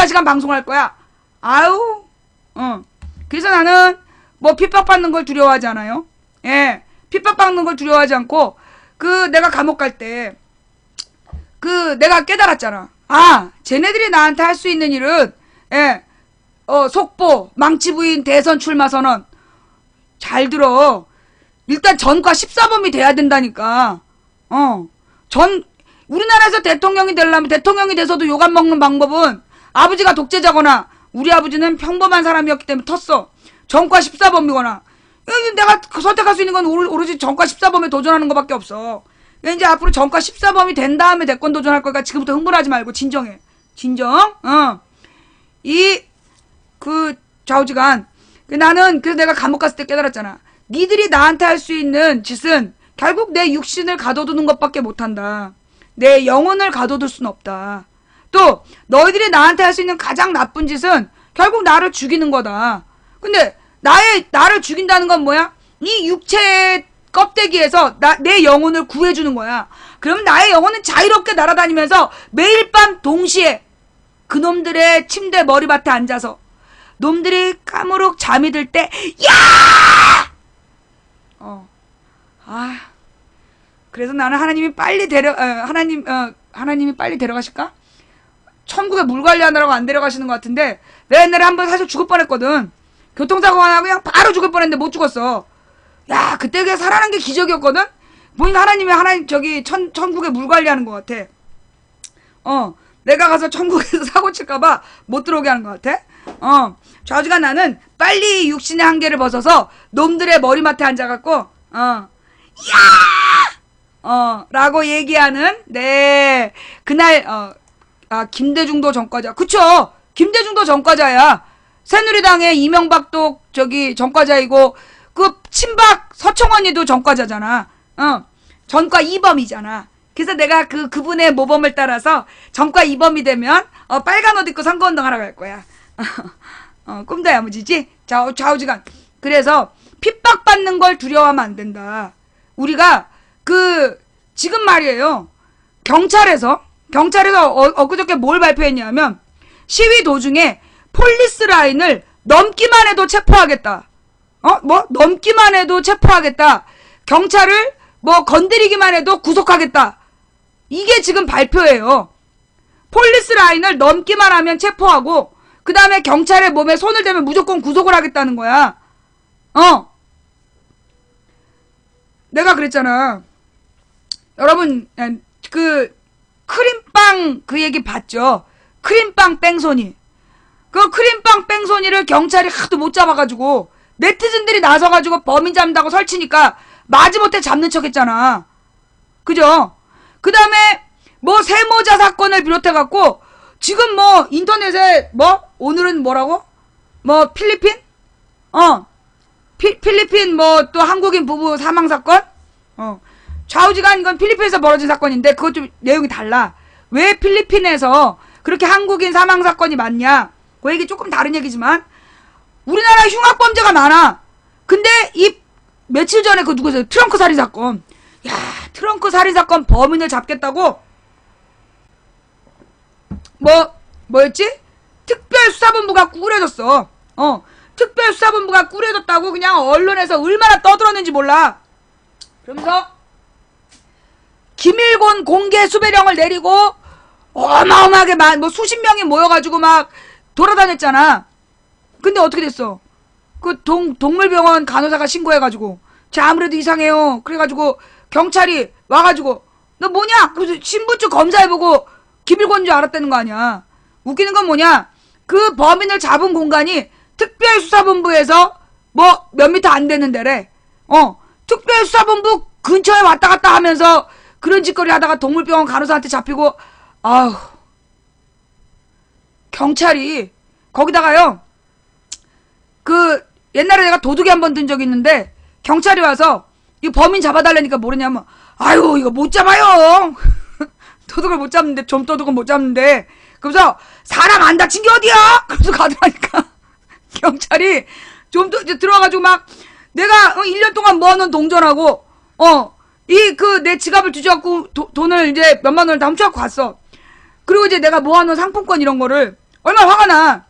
24시간 방송할 거야. 아유, 그래서 나는 뭐 핍박받는 걸 두려워하지 않아요. 예, 핍박받는 걸 두려워하지 않고, 내가 감옥 갈 때, 내가 깨달았잖아. 아, 쟤네들이 나한테 할 수 있는 일은, 예, 속보, 망치부인 대선 출마 선언. 잘 들어. 일단 전과 14범이 돼야 된다니까. 우리나라에서 대통령이 되려면, 대통령이 돼서도 욕 안 먹는 방법은 아버지가 독재자거나, 우리 아버지는 평범한 사람이었기 때문에 텄어. 전과 14범이거나. 내가 선택할 수 있는 건 오로지 전과 14범에 도전하는 것밖에 없어. 이제 앞으로 전과 14범이 된 다음에 대권 도전할 거니까 지금부터 흥분하지 말고 진정해. 진정. 좌우지간. 나는 그래서 내가 감옥 갔을 때 깨달았잖아. 니들이 나한테 할 수 있는 짓은 결국 내 육신을 가둬두는 것밖에 못한다. 내 영혼을 가둬둘 수는 없다. 또 너희들이 나한테 할 수 있는 가장 나쁜 짓은 결국 나를 죽이는 거다. 근데 나를 죽인다는 건 뭐야? 이 육체의 껍데기에서 내 영혼을 구해주는 거야. 그럼 나의 영혼은 자유롭게 날아다니면서 매일 밤 동시에 그놈들의 침대 머리맡에 앉아서 놈들이 까무룩 잠이 들 때 야! 그래서 나는 하나님이 빨리 하나님이 빨리 데려가실까? 천국에 물 관리하느라고 안 데려가시는 것 같은데, 내가 옛날에 한번 사실 죽을 뻔했거든. 교통사고가 나고 그냥 바로 죽을 뻔했는데 못 죽었어. 야, 그때 그냥 살아난 게 기적이었거든? 보니까 하나님 천국에 물 관리하는 것 같아. 내가 가서 천국에서 사고 칠까봐 못 들어오게 하는 것 같아. 좌우지간 나는 빨리 육신의 한계를 벗어서 놈들의 머리맡에 앉아갖고, 라고 얘기하는, 네, 그날, 김대중도 전과자. 그쵸? 김대중도 전과자야. 새누리당의 이명박도 전과자이고, 친박 서청원이도 전과자잖아. 전과 2범이잖아. 그래서 내가 그분의 모범을 따라서 전과 2범이 되면, 빨간 옷 입고 선거운동 하러 갈 거야. 꿈도 야무지지? 좌우지간. 그래서 핍박받는 걸 두려워하면 안 된다. 우리가 지금 말이에요. 경찰에서 엊그저께 뭘 발표했냐면, 시위 도중에 폴리스 라인을 넘기만 해도 체포하겠다. 넘기만 해도 체포하겠다. 경찰을 건드리기만 해도 구속하겠다. 이게 지금 발표예요. 폴리스 라인을 넘기만 하면 체포하고, 그 다음에 경찰의 몸에 손을 대면 무조건 구속을 하겠다는 거야. 내가 그랬잖아. 여러분, 크림빵 얘기 봤죠? 크림빵 뺑소니. 크림빵 뺑소니를 경찰이 하도 못 잡아가지고, 네티즌들이 나서가지고 범인 잡는다고 설치니까, 마지못해 잡는 척 했잖아. 그죠? 그 다음에, 세모자 사건을 비롯해갖고, 지금 인터넷에, 오늘은 뭐라고? 필리핀? 필리핀 또 한국인 부부 사망 사건? 좌우지간 이건 필리핀에서 벌어진 사건인데 그것 좀 내용이 달라. 왜 필리핀에서 그렇게 한국인 사망 사건이 많냐? 그 얘기 조금 다른 얘기지만 우리나라 흉악범죄가 많아. 근데 며칠 전에 누구세요? 트렁크 살인 사건. 야, 트렁크 살인 사건 범인을 잡겠다고 뭐였지? 특별수사본부가 꾸려졌어. 특별수사본부가 꾸려졌다고 그냥 언론에서 얼마나 떠들었는지 몰라. 그러면서 김일곤 공개 수배령을 내리고 어마어마하게 수십 명이 모여가지고 막 돌아다녔잖아. 근데 어떻게 됐어? 동물병원 간호사가 신고해가지고 쟤 아무래도 이상해요. 그래가지고 경찰이 와가지고 너 뭐냐? 그래서 신분증 검사해보고 김일곤인 줄 알았다는 거 아니야. 웃기는 건 뭐냐? 그 범인을 잡은 공간이 특별수사본부에서 몇 미터 안 되는 데래. 특별수사본부 근처에 왔다 갔다 하면서 그런 짓거리 하다가 동물병원 간호사한테 잡히고, 경찰이, 거기다가요, 옛날에 내가 도둑이 한 번 든 적이 있는데, 경찰이 와서, 이 범인 잡아달라니까 뭐랬냐면, 이거 못 잡아요! 도둑을 못 잡는데, 좀도둑은 못 잡는데, 그러면서, 사람 안 다친 게 어디야? 그러면서 가더라니까. 경찰이, 들어와가지고 막, 내가 1년 동안 모아놓은 동전하고, 내 지갑을 뒤져갖고 돈을 이제 몇만 원을 다 훔쳐갖고 갔어. 그리고 이제 내가 모아놓은 상품권 이런 거를 얼마나 화가 나.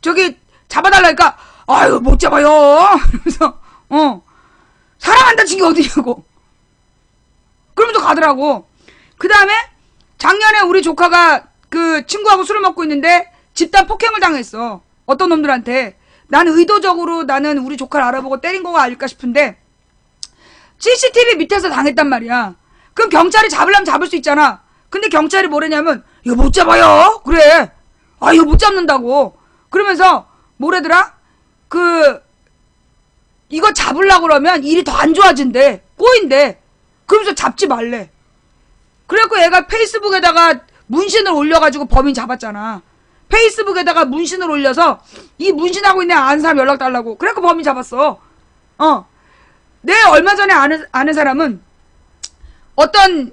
저기 잡아달라니까 아유 못 잡아요. 그래서 사랑한다 친 게 어디냐고. 그러면서 가더라고. 그 다음에 작년에 우리 조카가 그 친구하고 술을 먹고 있는데 집단 폭행을 당했어. 어떤 놈들한테. 나는 의도적으로 나는 우리 조카를 알아보고 때린 거가 아닐까 싶은데 CCTV 밑에서 당했단 말이야. 그럼 경찰이 잡으려면 잡을 수 있잖아. 근데 경찰이 뭐래냐면 이거 못 잡아요. 그래. 아 이거 못 잡는다고. 그러면서 뭐래더라? 이거 잡으려고 그러면 일이 더 안 좋아진대. 꼬인대. 그러면서 잡지 말래. 그래갖고 얘가 페이스북에다가 문신을 올려가지고 범인 잡았잖아. 페이스북에다가 문신을 올려서 이 문신하고 있는 아는 사람 연락 달라고. 그래갖고 범인 잡았어. 내 얼마 전에 아는 사람은 어떤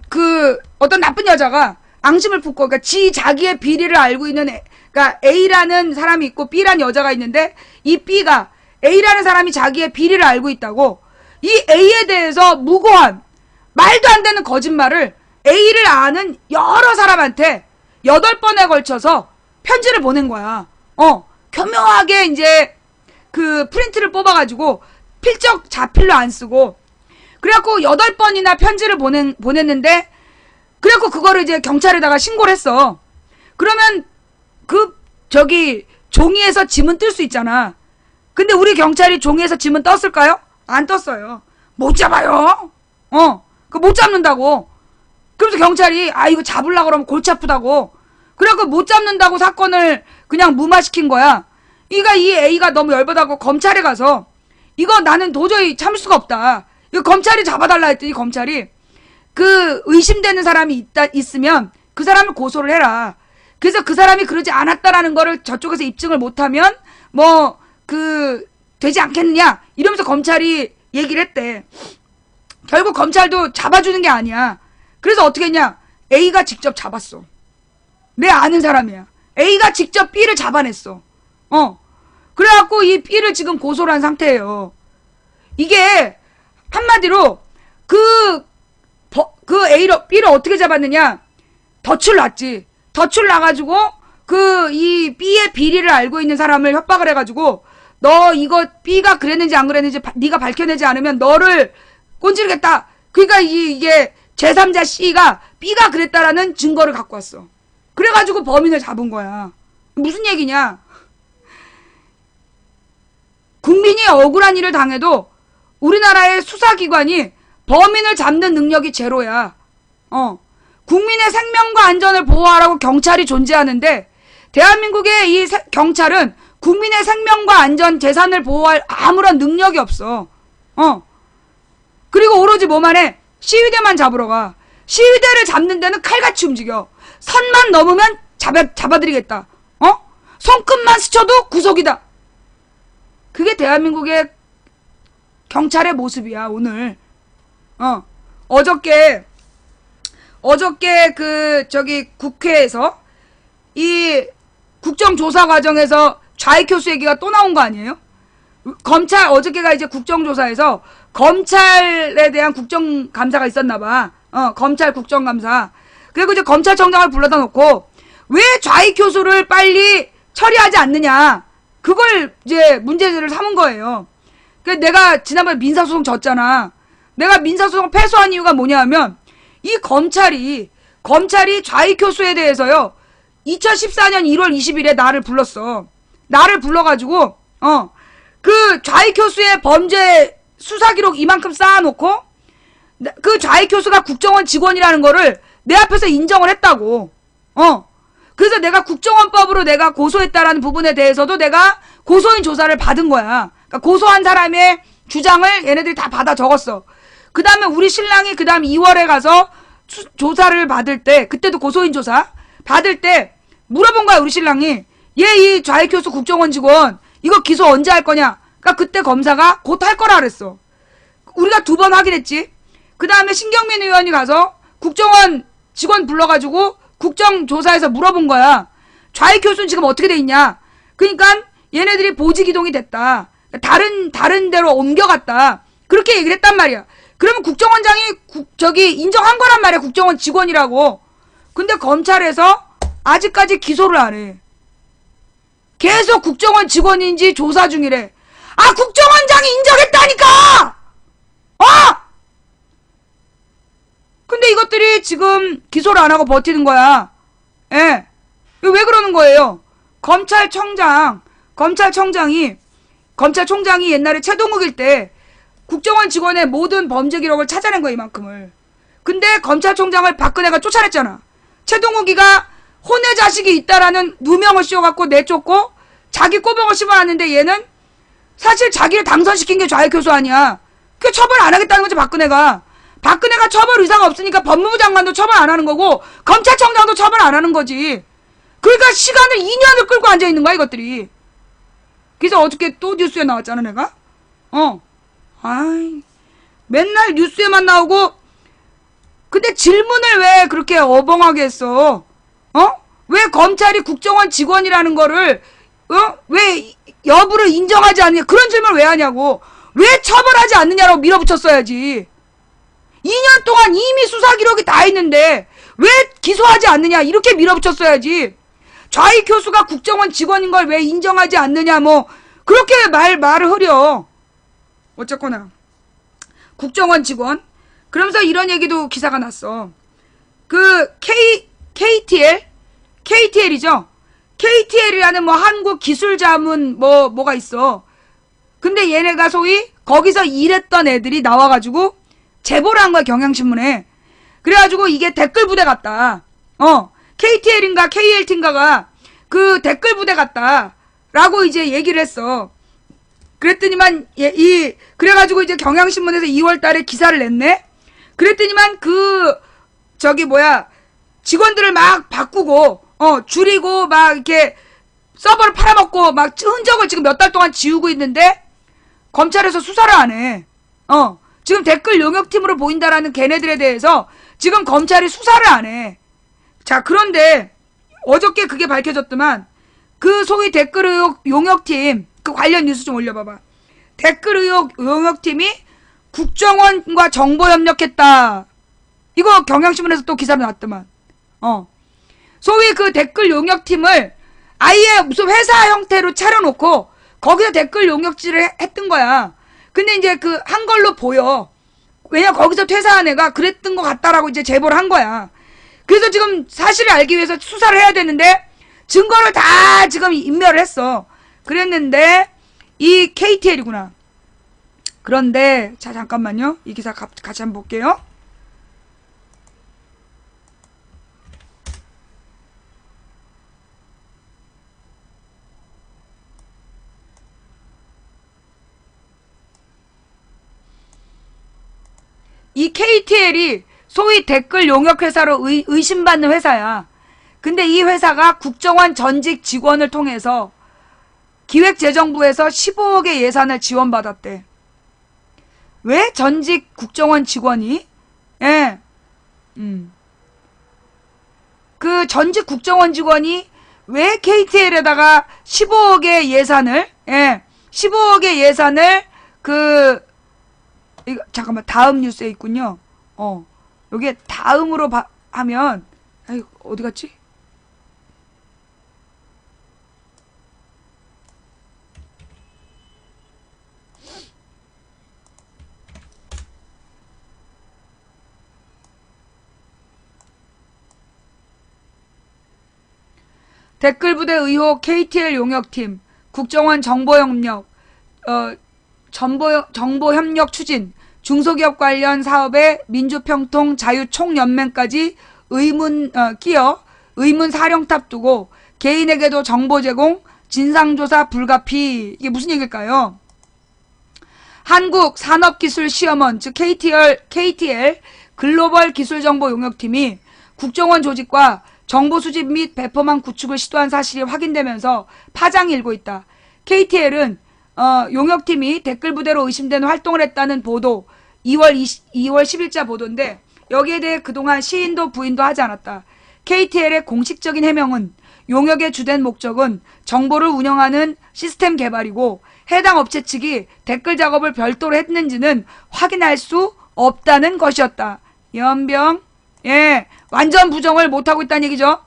나쁜 여자가 앙심을 품고, 그러니까 자기의 비리를 알고 있는 그러니까 A라는 사람이 있고 B라는 여자가 있는데 이 B가 A라는 사람이 자기의 비리를 알고 있다고 이 A에 대해서 무고한 말도 안 되는 거짓말을 A를 아는 여러 사람한테 8번에 걸쳐서 편지를 보낸 거야. 교묘하게 이제 그 프린트를 뽑아가지고 필적 자필로 안 쓰고 그래갖고 8번이나 편지를 보냈는데 그래갖고 그거를 이제 경찰에다가 신고를 했어. 그러면 종이에서 지문 뜰 수 있잖아. 근데 우리 경찰이 종이에서 지문 떴을까요? 안 떴어요. 못 잡아요. 그거 못 잡는다고. 그래서 경찰이 이거 잡으려고 그러면 골치 아프다고. 그래갖고 못 잡는다고 사건을 그냥 무마시킨 거야. 이 A가 너무 열받아갖고 검찰에 가서 이거 나는 도저히 참을 수가 없다. 이거 검찰이 잡아달라 했더니 검찰이 의심되는 사람이 있으면 그 사람을 고소를 해라. 그래서 그 사람이 그러지 않았다라는 거를 저쪽에서 입증을 못하면 되지 않겠느냐 이러면서 검찰이 얘기를 했대. 결국 검찰도 잡아주는 게 아니야. 그래서 어떻게 했냐? A가 직접 잡았어. 내 아는 사람이야. A가 직접 B를 잡아냈어. 그래갖고 이 B를 지금 고소를 한 상태예요. 이게 한마디로 B를 어떻게 잡았느냐? 덫을 놨지. 덫을 놔가지고 이 B의 비리를 알고 있는 사람을 협박을 해가지고 너 이거 B가 그랬는지 안 그랬는지 네가 밝혀내지 않으면 너를 꼰지르겠다. 그러니까 이게 제3자 C가 B가 그랬다라는 증거를 갖고 왔어. 그래가지고 범인을 잡은 거야. 무슨 얘기냐? 국민이 억울한 일을 당해도 우리나라의 수사기관이 범인을 잡는 능력이 제로야. 국민의 생명과 안전을 보호하라고 경찰이 존재하는데 대한민국의 이 경찰은 국민의 생명과 안전, 재산을 보호할 아무런 능력이 없어. 그리고 오로지 뭐만 해? 시위대만 잡으러 가. 시위대를 잡는 데는 칼같이 움직여. 선만 넘으면 잡아드리겠다. 손끝만 스쳐도 구속이다. 그게 대한민국의 경찰의 모습이야, 오늘. 어저께 국회에서 이 국정조사 과정에서 좌익교수 얘기가 또 나온 거 아니에요? 어저께가 이제 국정조사에서 검찰에 대한 국정감사가 있었나봐. 검찰 국정감사. 그리고 이제 검찰청장을 불러다 놓고 왜 좌익교수를 빨리 처리하지 않느냐. 그걸 이제 문제를 삼은 거예요. 그래서 내가 지난번에 민사소송 졌잖아. 내가 민사소송 패소한 이유가 뭐냐 하면 이 검찰이 좌익교수에 대해서요. 2014년 1월 20일에 나를 불렀어. 나를 불러가지고 그 좌익교수의 범죄 수사기록 이만큼 쌓아놓고 그 좌익교수가 국정원 직원이라는 거를 내 앞에서 인정을 했다고. 그래서 내가 국정원법으로 내가 고소했다라는 부분에 대해서도 내가 고소인 조사를 받은 거야. 그러니까 고소한 사람의 주장을 얘네들이 다 받아 적었어. 그 다음에 우리 신랑이 그 다음 2월에 가서 조사를 받을 때, 그때도 고소인 조사 받을 때 물어본 거야, 우리 신랑이. 얘 이 좌익교수 국정원 직원 이거 기소 언제 할 거냐? 그러니까 그때 검사가 곧 할 거라 그랬어. 우리가 2번 확인했지. 그 다음에 신경민 의원이 가서 국정원 직원 불러가지고 국정조사에서 물어본 거야. 좌익교수는 지금 어떻게 돼 있냐? 그러니까 얘네들이 보직이동이 됐다. 다른 데로 옮겨갔다. 그렇게 얘기를 했단 말이야. 그러면 국정원장이 인정한 거란 말이야. 국정원 직원이라고. 근데 검찰에서 아직까지 기소를 안 해. 그래서 국정원 직원인지 조사 중이래. 아, 국정원장이 인정했다니까! 어! 근데 이것들이 지금 기소를 안 하고 버티는 거야. 예. 왜 그러는 거예요? 검찰총장이 옛날에 최동욱일 때 국정원 직원의 모든 범죄 기록을 찾아낸 거야, 이만큼을. 근데 검찰총장을 박근혜가 쫓아냈잖아. 최동욱이가 혼의 자식이 있다라는 누명을 씌워갖고 내쫓고 자기 꼬병을 씹어놨는데 얘는 사실 자기를 당선시킨 게 좌익교수 아니야. 그 처벌 안 하겠다는 거지, 박근혜가. 박근혜가 처벌 의사가 없으니까 법무부 장관도 처벌 안 하는 거고 검찰청장도 처벌 안 하는 거지. 그러니까 시간을 2년을 끌고 앉아있는 거야, 이것들이. 그래서 어저께 또 뉴스에 나왔잖아, 내가. 아이, 맨날 뉴스에만 나오고. 근데 질문을 왜 그렇게 어벙하게 했어? 왜 검찰이 국정원 직원이라는 거를 왜 여부를 인정하지 않느냐, 그런 질문을 왜 하냐고. 왜 처벌하지 않느냐라고 밀어붙였어야지. 2년 동안 이미 수사 기록이 다 있는데 왜 기소하지 않느냐, 이렇게 밀어붙였어야지. 좌익 교수가 국정원 직원인 걸 왜 인정하지 않느냐, 뭐 그렇게 말을 흐려. 어쨌거나 국정원 직원. 그러면서 이런 얘기도 기사가 났어. 그 KTL이죠. KTL이라는 뭐 한국기술자문 뭐가 있어. 근데 얘네가 소위 거기서 일했던 애들이 나와가지고 제보를 한 거야, 경향신문에. 그래가지고 이게 댓글 부대 같다. KTL인가 KLT인가가 그 댓글 부대 같다 라고 이제 얘기를 했어. 그랬더니만 그래가지고 이제 경향신문에서 2월달에 기사를 냈네. 그랬더니만 직원들을 막 바꾸고 줄이고 막 이렇게 서버를 팔아먹고 막 흔적을 지금 몇 달 동안 지우고 있는데 검찰에서 수사를 안 해. 지금 댓글 용역팀으로 보인다라는 걔네들에 대해서 지금 검찰이 수사를 안 해. 자, 그런데 어저께 그게 밝혀졌더만 그 소위 댓글 의혹 용역팀 그 관련 뉴스 좀 올려봐봐. 댓글 의혹 용역팀이 국정원과 정보 협력했다. 이거 경향신문에서 또 기사로 나왔더만. 소위 그 댓글 용역팀을 아예 무슨 회사 형태로 차려놓고 거기서 댓글 용역질을 했던 거야. 근데 이제 그 한 걸로 보여. 왜냐, 거기서 퇴사한 애가 그랬던 것 같다라고 이제 제보를 한 거야. 그래서 지금 사실을 알기 위해서 수사를 해야 되는데 증거를 다 지금 인멸을 했어. 그랬는데 이 KTL이구나. 그런데 자, 잠깐만요. 이 기사 같이 한번 볼게요. 이 KTL이 소위 댓글 용역 회사로 의심받는 회사야. 근데 이 회사가 국정원 전직 직원을 통해서 기획재정부에서 15억의 예산을 지원받았대. 왜 전직 국정원 직원이? 예. 그 전직 국정원 직원이 왜 KTL에다가 15억의 예산을, 15억의 예산을 이거 잠깐만, 다음 뉴스에 있군요. 여기에 다음으로 하면, 아이, 어디 갔지? 댓글부대 의혹 KTL 용역팀, 국정원 정보협력, 정보협력 추진, 중소기업 관련 사업에 민주평통 자유총연맹까지 끼어 의문 사령탑 두고 개인에게도 정보 제공, 진상조사 불가피. 이게 무슨 얘기일까요? 한국산업기술시험원, 즉 KTL 글로벌 기술정보 용역팀이 국정원 조직과 정보 수집 및 배포망 구축을 시도한 사실이 확인되면서 파장이 일고 있다. KTL은 용역팀이 댓글부대로 의심되는 활동을 했다는 보도, 2월 10일자 보도인데 여기에 대해 그동안 시인도 부인도 하지 않았다. KTL의 공식적인 해명은 용역의 주된 목적은 정보를 운영하는 시스템 개발이고 해당 업체 측이 댓글 작업을 별도로 했는지는 확인할 수 없다는 것이었다. 연병, 완전 부정을 못하고 있다는 얘기죠.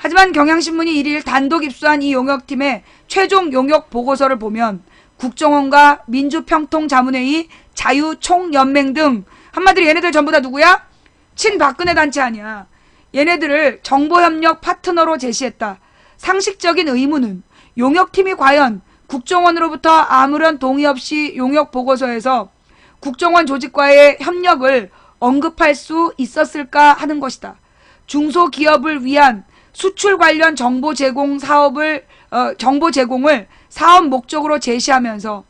하지만 경향신문이 1일 단독 입수한 이 용역팀의 최종 용역 보고서를 보면 국정원과 민주평통자문회의, 자유총연맹 등 한마디로 얘네들 전부 다 누구야? 친박근혜 단체 아니야. 얘네들을 정보협력 파트너로 제시했다. 상식적인 의문은 용역팀이 과연 국정원으로부터 아무런 동의 없이 용역 보고서에서 국정원 조직과의 협력을 언급할 수 있었을까 하는 것이다. 중소기업을 위한 수출 관련 정보 제공을 사업 목적으로 제시하면서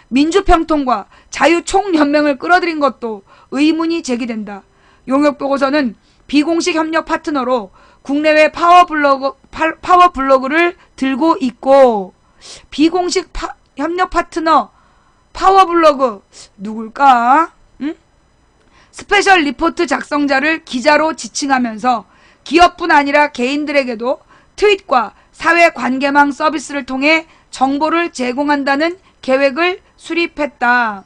민주평통과 자유총연맹을 끌어들인 것도 의문이 제기된다. 용역보고서는 비공식 협력 파트너로 국내외 파워블로그를 들고 있고, 비공식 협력 파트너 파워블로그 누굴까? 응? 스페셜 리포트 작성자를 기자로 지칭하면서 기업뿐 아니라 개인들에게도 트윗과 사회관계망 서비스를 통해 정보를 제공한다는 계획을 수립했다.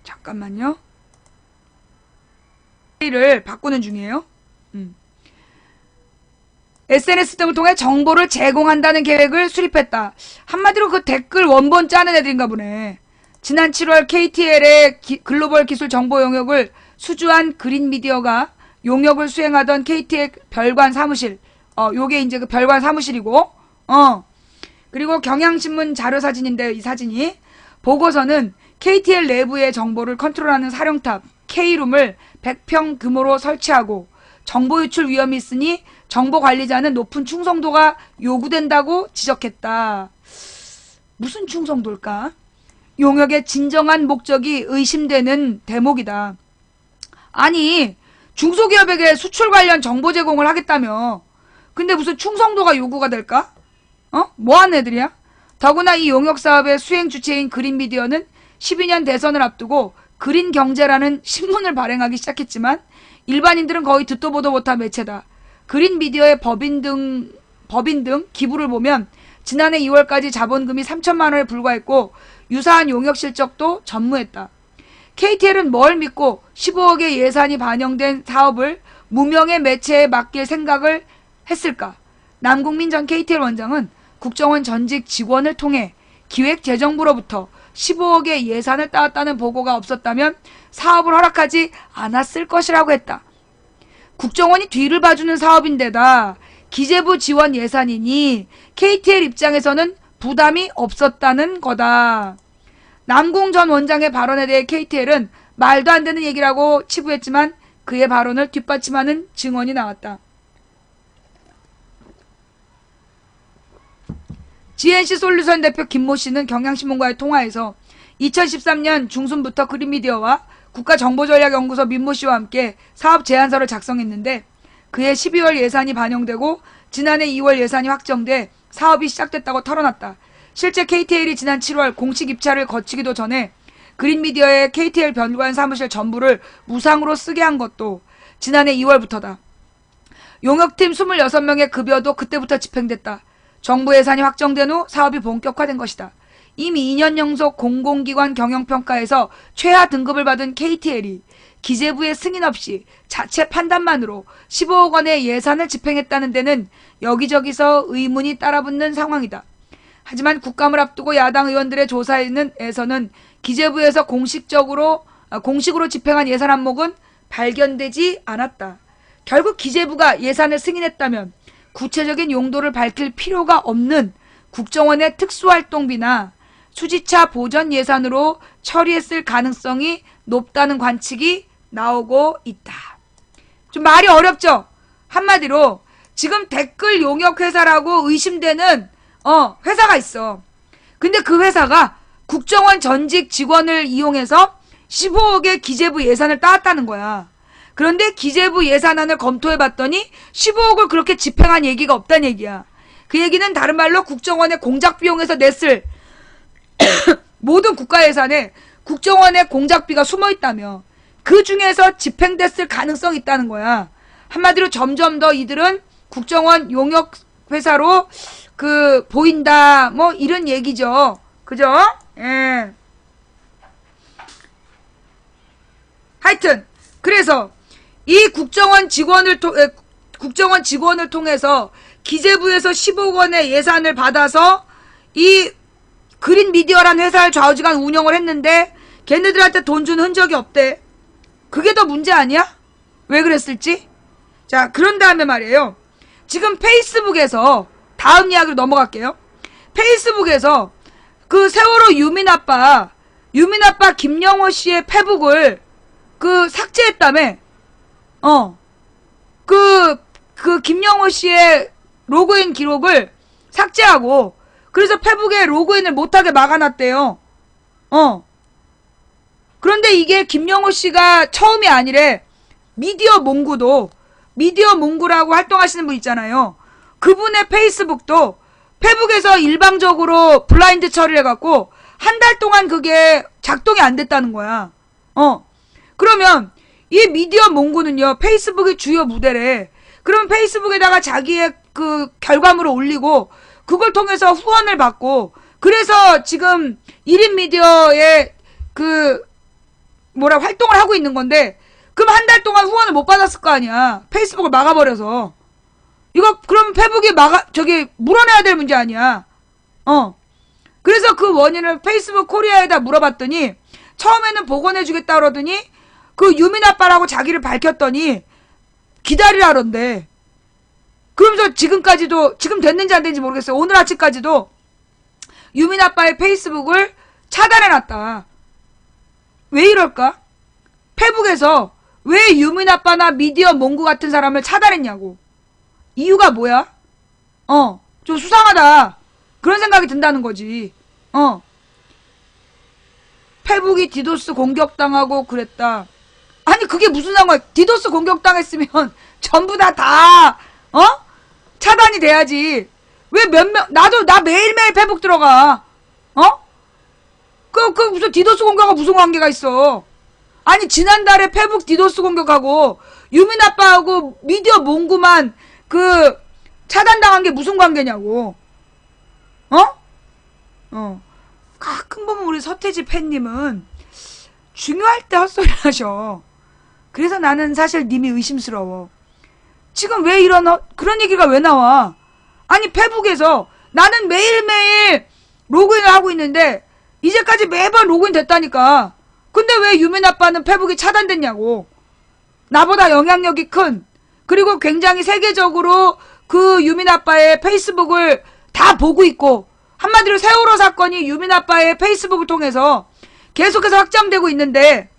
잠깐만요. 를 바꾸는 중이에요. SNS 등을 통해 정보를 제공한다는 계획을 수립했다. 한마디로 그 댓글 원본 짜는 애들인가 보네. 지난 7월 KTL의 글로벌 기술 정보 용역을 수주한 그린미디어가 용역을 수행하던 KTL 별관 사무실, 요게 이제 그 별관 사무실이고, 그리고 경향신문 자료사진인데, 이 사진이 보고서는 KTL 내부의 정보를 컨트롤하는 사령탑 K룸을 100평 규모로 설치하고 정보 유출 위험이 있으니 정보 관리자는 높은 충성도가 요구된다고 지적했다. 무슨 충성도일까? 용역의 진정한 목적이 의심되는 대목이다. 아니, 중소기업에게 수출 관련 정보 제공을 하겠다며. 근데 무슨 충성도가 요구가 될까? 뭐하는 애들이야? 더구나 이 용역사업의 수행 주체인 그린미디어는 12년 대선을 앞두고 그린경제라는 신문을 발행하기 시작했지만 일반인들은 거의 듣도 보도 못한 매체다. 그린미디어의 법인 등 기부를 보면 지난해 2월까지 자본금이 3천만 원에 불과했고 유사한 용역 실적도 전무했다. KTL은 뭘 믿고 15억의 예산이 반영된 사업을 무명의 매체에 맡길 생각을 했을까? 남국민 전 KTL 원장은 국정원 전직 직원을 통해 기획재정부로부터 15억의 예산을 따왔다는 보고가 없었다면 사업을 허락하지 않았을 것이라고 했다. 국정원이 뒤를 봐주는 사업인데다 기재부 지원 예산이니 KTL 입장에서는 부담이 없었다는 거다. 남궁 전 원장의 발언에 대해 KTL은 말도 안 되는 얘기라고 치부했지만 그의 발언을 뒷받침하는 증언이 나왔다. GNC 솔루션 대표 김모 씨는 경향신문과의 통화에서 2013년 중순부터 그린미디어와 국가정보전략연구소 민모 씨와 함께 사업 제안서를 작성했는데 그해 12월 예산이 반영되고 지난해 2월 예산이 확정돼 사업이 시작됐다고 털어놨다. 실제 KTL이 지난 7월 공식 입찰을 거치기도 전에 그린미디어의 KTL 별관 사무실 전부를 무상으로 쓰게 한 것도 지난해 2월부터다. 용역팀 26명의 급여도 그때부터 집행됐다. 정부 예산이 확정된 후 사업이 본격화된 것이다. 이미 2년 연속 공공기관 경영평가에서 최하 등급을 받은 KTL이 기재부의 승인 없이 자체 판단만으로 15억 원의 예산을 집행했다는 데는 여기저기서 의문이 따라붙는 상황이다. 하지만 국감을 앞두고 야당 의원들의 조사에서는 기재부에서 공식으로 집행한 예산 항목은 발견되지 않았다. 결국 기재부가 예산을 승인했다면 구체적인 용도를 밝힐 필요가 없는 국정원의 특수활동비나 수지차 보전 예산으로 처리했을 가능성이 높다는 관측이 나오고 있다. 좀 말이 어렵죠? 한마디로 지금 댓글 용역 회사라고 의심되는 회사가 있어. 근데 그 회사가 국정원 전직 직원을 이용해서 15억의 기재부 예산을 따왔다는 거야. 그런데 기재부 예산안을 검토해봤더니 15억을 그렇게 집행한 얘기가 없다는 얘기야. 그 얘기는 다른 말로 국정원의 공작 비용에서 냈을 모든 국가 예산에 국정원의 공작비가 숨어있다며 그 중에서 집행됐을 가능성이 있다는 거야. 한마디로 점점 더 이들은 국정원 용역 회사로 보인다 뭐 이런 얘기죠. 그죠? 예. 하여튼 그래서 이 국정원 직원을 통해서 기재부에서 10억 원의 예산을 받아서 이 그린 미디어라는 회사를 좌우지간 운영을 했는데 걔네들한테 돈 준 흔적이 없대. 그게 더 문제 아니야? 왜 그랬을지? 자, 그런 다음에 말이에요. 지금 페이스북에서 다음 이야기로 넘어갈게요. 페이스북에서 그 세월호 유민아빠 김영호 씨의 페북을 삭제했다며. 그 김영호 씨의 로그인 기록을 삭제하고 그래서 페북에 로그인을 못하게 막아놨대요. 그런데 이게 김영호 씨가 처음이 아니래. 미디어 몽구라고 활동하시는 분 있잖아요. 그분의 페이스북도 페북에서 일방적으로 블라인드 처리를 해갖고 한 달 동안 그게 작동이 안 됐다는 거야. 그러면 이 미디어 몽구는요, 페이스북이 주요 무대래. 그럼 페이스북에다가 자기의 그 결과물을 올리고 그걸 통해서 후원을 받고 그래서 지금 1인 미디어에 활동을 하고 있는 건데 그럼 한 달 동안 후원을 못 받았을 거 아니야. 페이스북을 막아버려서. 이거 그럼 페북이 물어내야 될 문제 아니야. 그래서 그 원인을 페이스북 코리아에다 물어봤더니 처음에는 복원해주겠다 그러더니 그 유민아빠라고 자기를 밝혔더니 기다리라던데. 그러면서 지금 됐는지 안 됐는지 모르겠어요. 오늘 아침까지도 유민아빠의 페이스북을 차단해놨다. 왜 이럴까? 페북에서 왜 유민아빠나 미디어 몽구 같은 사람을 차단했냐고. 이유가 뭐야? 좀 수상하다. 그런 생각이 든다는 거지. 페북이 디도스 공격당하고 그랬다. 아니 그게 무슨 상관이야. 디도스 공격당했으면 전부 다 차단이 돼야지. 왜 나 매일매일 페북 들어가. 무슨 디도스 공격하고 무슨 관계가 있어. 아니 지난달에 페북 디도스 공격하고 유민아빠하고 미디어 몽구만 차단당한 게 무슨 관계냐고. 가끔 보면 우리 서태지 팬님은 중요할 때 헛소리 하셔. 그래서 나는 사실 님이 의심스러워. 지금 왜 그런 얘기가 왜 나와? 아니 페북에서 나는 매일매일 로그인을 하고 있는데 이제까지 매번 로그인 됐다니까. 근데 왜 유민아빠는 페북이 차단됐냐고. 나보다 영향력이 큰, 그리고 굉장히 세계적으로 그 유민아빠의 페이스북을 다 보고 있고, 한마디로 세월호 사건이 유민아빠의 페이스북을 통해서 계속해서 확장되고 있는데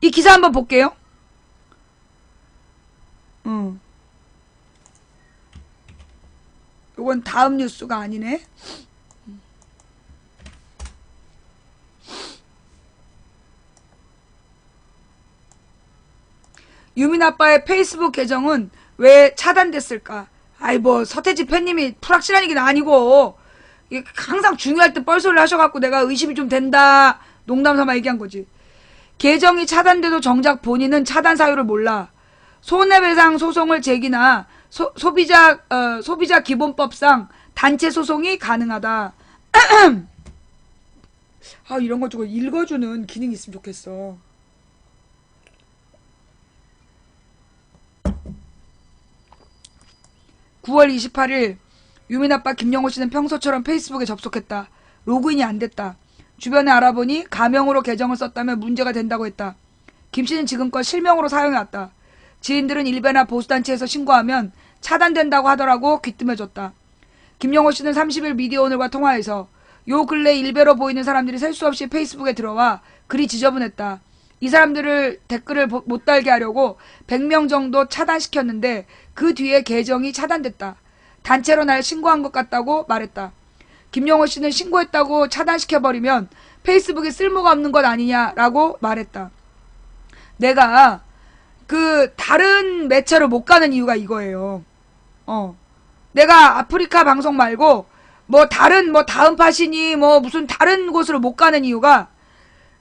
이 기사 한번 볼게요. 이건 다음 뉴스가 아니네. 유민아빠의 페이스북 계정은 왜 차단됐을까? 아이 서태지 팬님이 풀확실한 얘기는 아니고 항상 중요할 때 뻘소리를 하셔갖고 내가 의심이 좀 된다 농담삼아 얘기한 거지. 계정이 차단돼도 정작 본인은 차단 사유를 몰라. 손해배상 소송을 제기나 소비자 기본법상 단체 소송이 가능하다. 이런 거 저거 읽어주는 기능이 있으면 좋겠어. (9월 28일) 유민아빠 김영호 씨는 평소처럼 페이스북에 접속했다. 로그인이 안 됐다. 주변에 알아보니 가명으로 계정을 썼다며 문제가 된다고 했다. 김 씨는 지금껏 실명으로 사용해왔다. 지인들은 일베나 보수단체에서 신고하면 차단된다고 하더라고 귀뜸해줬다. 김영호 씨는 30일 미디어오늘과 통화에서 요 근래 일베로 보이는 사람들이 셀 수 없이 페이스북에 들어와 글이 지저분했다. 이 사람들을 댓글을 못 달게 하려고 100명 정도 차단시켰는데 그 뒤에 계정이 차단됐다. 단체로 날 신고한 것 같다고 말했다. 김영호 씨는 신고했다고 차단시켜버리면 페이스북에 쓸모가 없는 것 아니냐라고 말했다. 내가 다른 매체로 못 가는 이유가 이거예요. 내가 아프리카 방송 말고 다음 파신이 무슨 다른 곳으로 못 가는 이유가